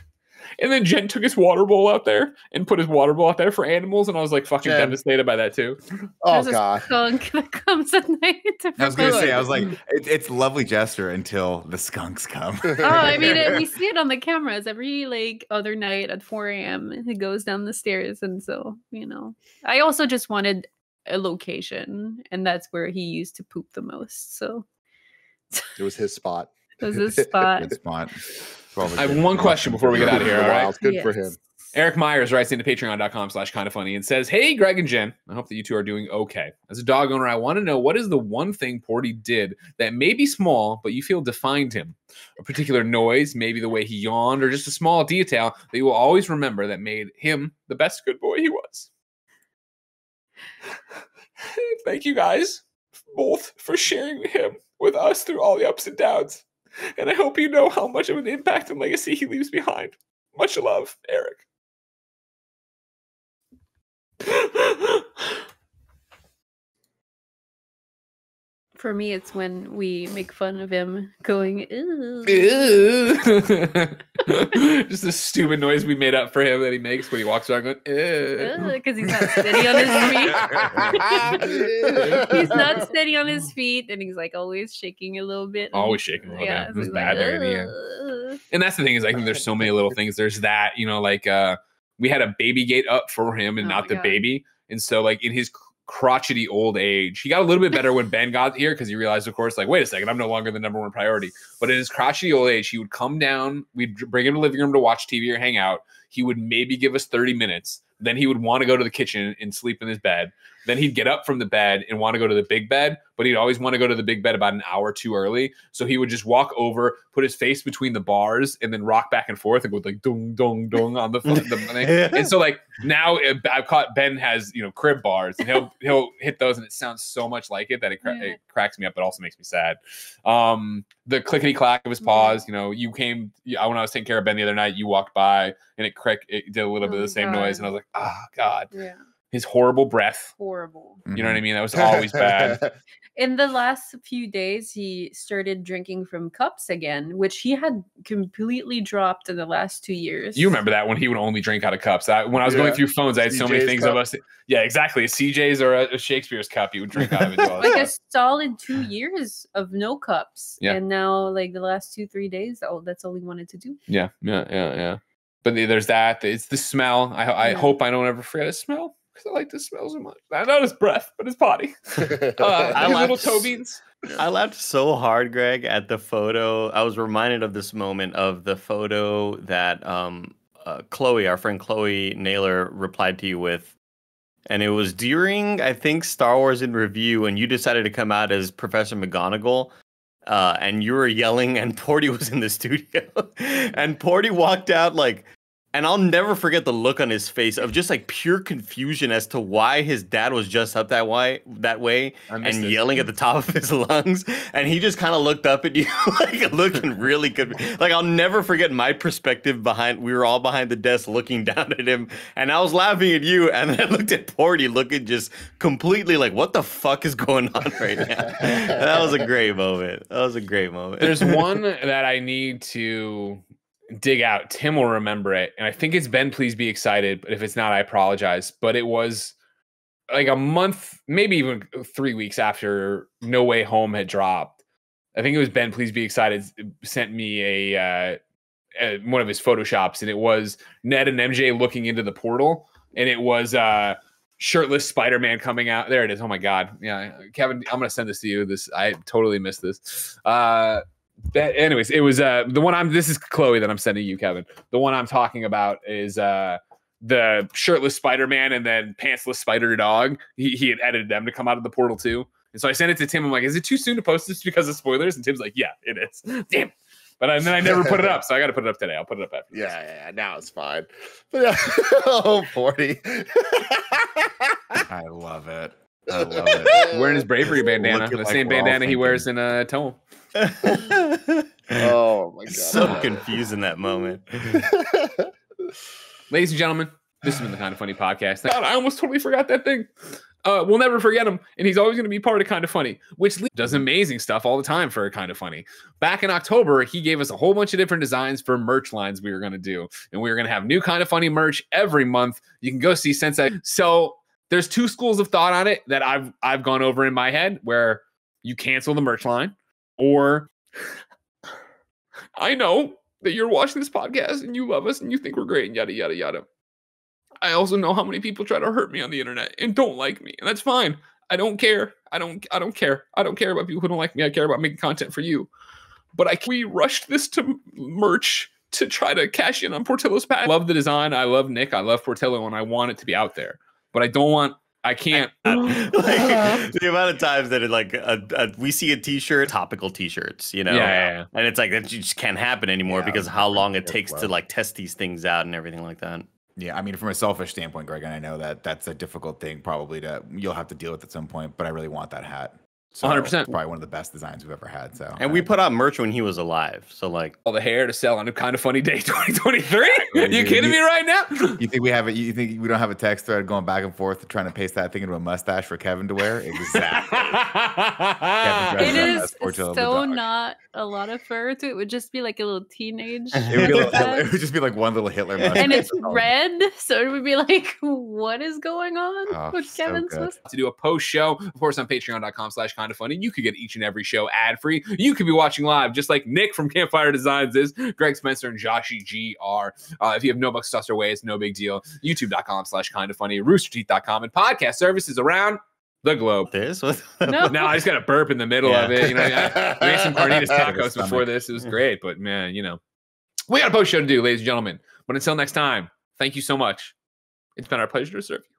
And then Jen took his water bowl out there and put his water bowl out there for animals, and I was like fucking devastated by that too. Oh god, skunk that comes at night. I was gonna say, I was like, it's a lovely gesture until the skunks come. Oh, I mean, we see it on the cameras every like other night at 4 a.m. He goes down the stairs, and so I also just wanted a location, and that's where he used to poop the most. So it was his spot. It was his spot. Good spot. I have one question before we get out of here. All right, good for him. Eric Myers writes into patreon.com/kindafunny and says, "Hey, Greg and Jen, I hope that you two are doing okay. As a dog owner, I want to know what is the one thing Porty did that may be small, but you feel defined him? A particular noise, maybe the way he yawned, or just a small detail that you will always remember that made him the best good boy he was." Thank you guys both for sharing him with us through all the ups and downs. And I hope you know how much of an impact and legacy he leaves behind. Much love, Eric. For me, it's when we make fun of him going, "Ew." Just the stupid noise we made up for him that he makes when he walks around going, because he's not steady on his feet. He's not steady on his feet, and he's like always shaking a little bit. Always shaking a little bit. It was bad there in the end. And that's the thing is, I think there's so many little things. There's that, like we had a baby gate up for him and not the baby. And so like in his crotchety old age, he got a little bit better when Ben got here because he realized, of course, like, wait a second, I'm no longer the number one priority. But in his crotchety old age, he would come down, we'd bring him to the living room to watch TV or hang out. He would maybe give us 30 minutes. Then he would want to go to the kitchen and sleep in his bed. Then he'd get up from the bed and want to go to the big bed, but he'd always want to go to the big bed about an hour too early. So he would just walk over, put his face between the bars, and then rock back and forth and go like dung dung dung on the thing. And so like now I've caught Ben has crib bars, and he'll hit those, and it sounds so much like it that it cracks me up, but also makes me sad. The clickety clack of his paws. You came when I was taking care of Ben the other night. You walked by, and it did a little bit of the same noise, and I was like, oh God. Yeah. His horrible breath. Horrible. You know what I mean? That was always bad. In the last few days, he started drinking from cups again, which he had completely dropped in the last 2 years. You remember that when he would only drink out of cups. When I was going through phones, I had so many things of us. Yeah, exactly. A CJ's or a Shakespeare's cup, he would drink out of it. Like a solid 2 years of no cups. Yeah. And now, like the last 2-3 days, that's all he wanted to do. Yeah. But there's that. It's the smell. I hope I don't ever forget his smell. I like the smell so much. Not his breath, but his body. Little toe beans. I laughed so hard, Greg, at the photo. I was reminded of this moment of the photo that Chloe, our friend Chloe Naylor, replied to you with. And it was during, I think, Star Wars in Review, and you decided to come out as Professor McGonagall. And you were yelling, and Porty was in the studio. And Porty walked out like... And I'll never forget the look on his face of just like pure confusion as to why his dad was just up that way and yelling at the top of his lungs. And he just kind of looked up at you like looking really good. Like I'll never forget my perspective we were all behind the desk looking down at him. And I was laughing at you. And then I looked at Porty looking just completely like, what the fuck is going on right now? That was a great moment. There's one that I need to dig out. Tim will remember it, and I think it's Ben Please Be Excited, but if it's not, I apologize. But it was like a month, maybe even 3 weeks after No Way Home had dropped. I think it was Ben Please Be Excited sent me a one of his photoshops, and it was Ned and MJ looking into the portal, and it was shirtless Spider-Man coming out. There it is. Oh my God. Yeah, Kevin, I'm gonna send this to you. I totally missed this. Anyways, it was the one this is Chloe that I'm sending you, Kevin. The one I'm talking about is the shirtless Spider-Man and then pantsless Spider Dog. He had edited them to come out of the portal too. And so I sent it to Tim. I'm like, is it too soon to post this because of spoilers? And Tim's like, yeah, it is. Damn. But then I never put it up, so I got to put it up today. I'll put it up after. Yeah, now it's fine. But yeah. Oh, 40. I love it. Wearing his bravery bandana, the same bandana he wears in Tome. Oh my God! So confused in that moment. Ladies and gentlemen, This has been the Kind of Funny podcast. God, I almost totally forgot that thing. We'll never forget him, and he's always going to be part of Kind of Funny, which does amazing stuff all the time for Kind of Funny. Back in October, he gave us a whole bunch of different designs for merch lines we were going to do, and we were going to have new Kind of Funny merch every month. You can go see Sensei. So there's two schools of thought on it that I've gone over in my head, where you cancel the merch line, or I know that you're watching this podcast and you love us and you think we're great and yada yada yada. I also know how many people try to hurt me on the internet and don't like me, and that's fine. I don't care. I don't care. I don't care about people who don't like me. I care about making content for you. But we rushed this to merch to try to cash in on Portillo's pack. I love the design. I love Nick. I love Portillo, and I want it to be out there. But I can't. The amount of times that we see a t-shirt, topical t-shirts, you know, yeah. And it's like that just can't happen anymore because of how long it takes to like test these things out and everything like that. Yeah, I mean, from a selfish standpoint, Greg, and I know that that's a difficult thing probably you'll have to deal with at some point, but I really want that hat. So 100%. Probably one of the best designs we've ever had. So, and we put out merch when he was alive. So like all the hair to sell on a Kind of Funny Day 2023. You kidding me right now? You think we have it? You think we don't have a text thread going back and forth trying to paste that thing into a mustache for Kevin to wear? Exactly. It is so not a lot of fur to it. Would just be like a little teenage. It would just be like one little Hitler mustache. And it's red, so it would be like, what is going on with Kevin's mustache? To do a post show, of course, on patreon.com/Kind of Funny. You could get each and every show ad free. You could be watching live, just like Nick from Campfire Designs is, Greg Spencer and Joshy GR. If you have no bucks tossed our way, it's no big deal. YouTube.com/Kind of Funny, roosterteeth.com, and podcast services around the globe. No, I just got a burp in the middle of it. You know, I made some carnitas tacos before this. It was great, but man, you know, we got a post show to do, ladies and gentlemen. But until next time, thank you so much. It's been our pleasure to serve you.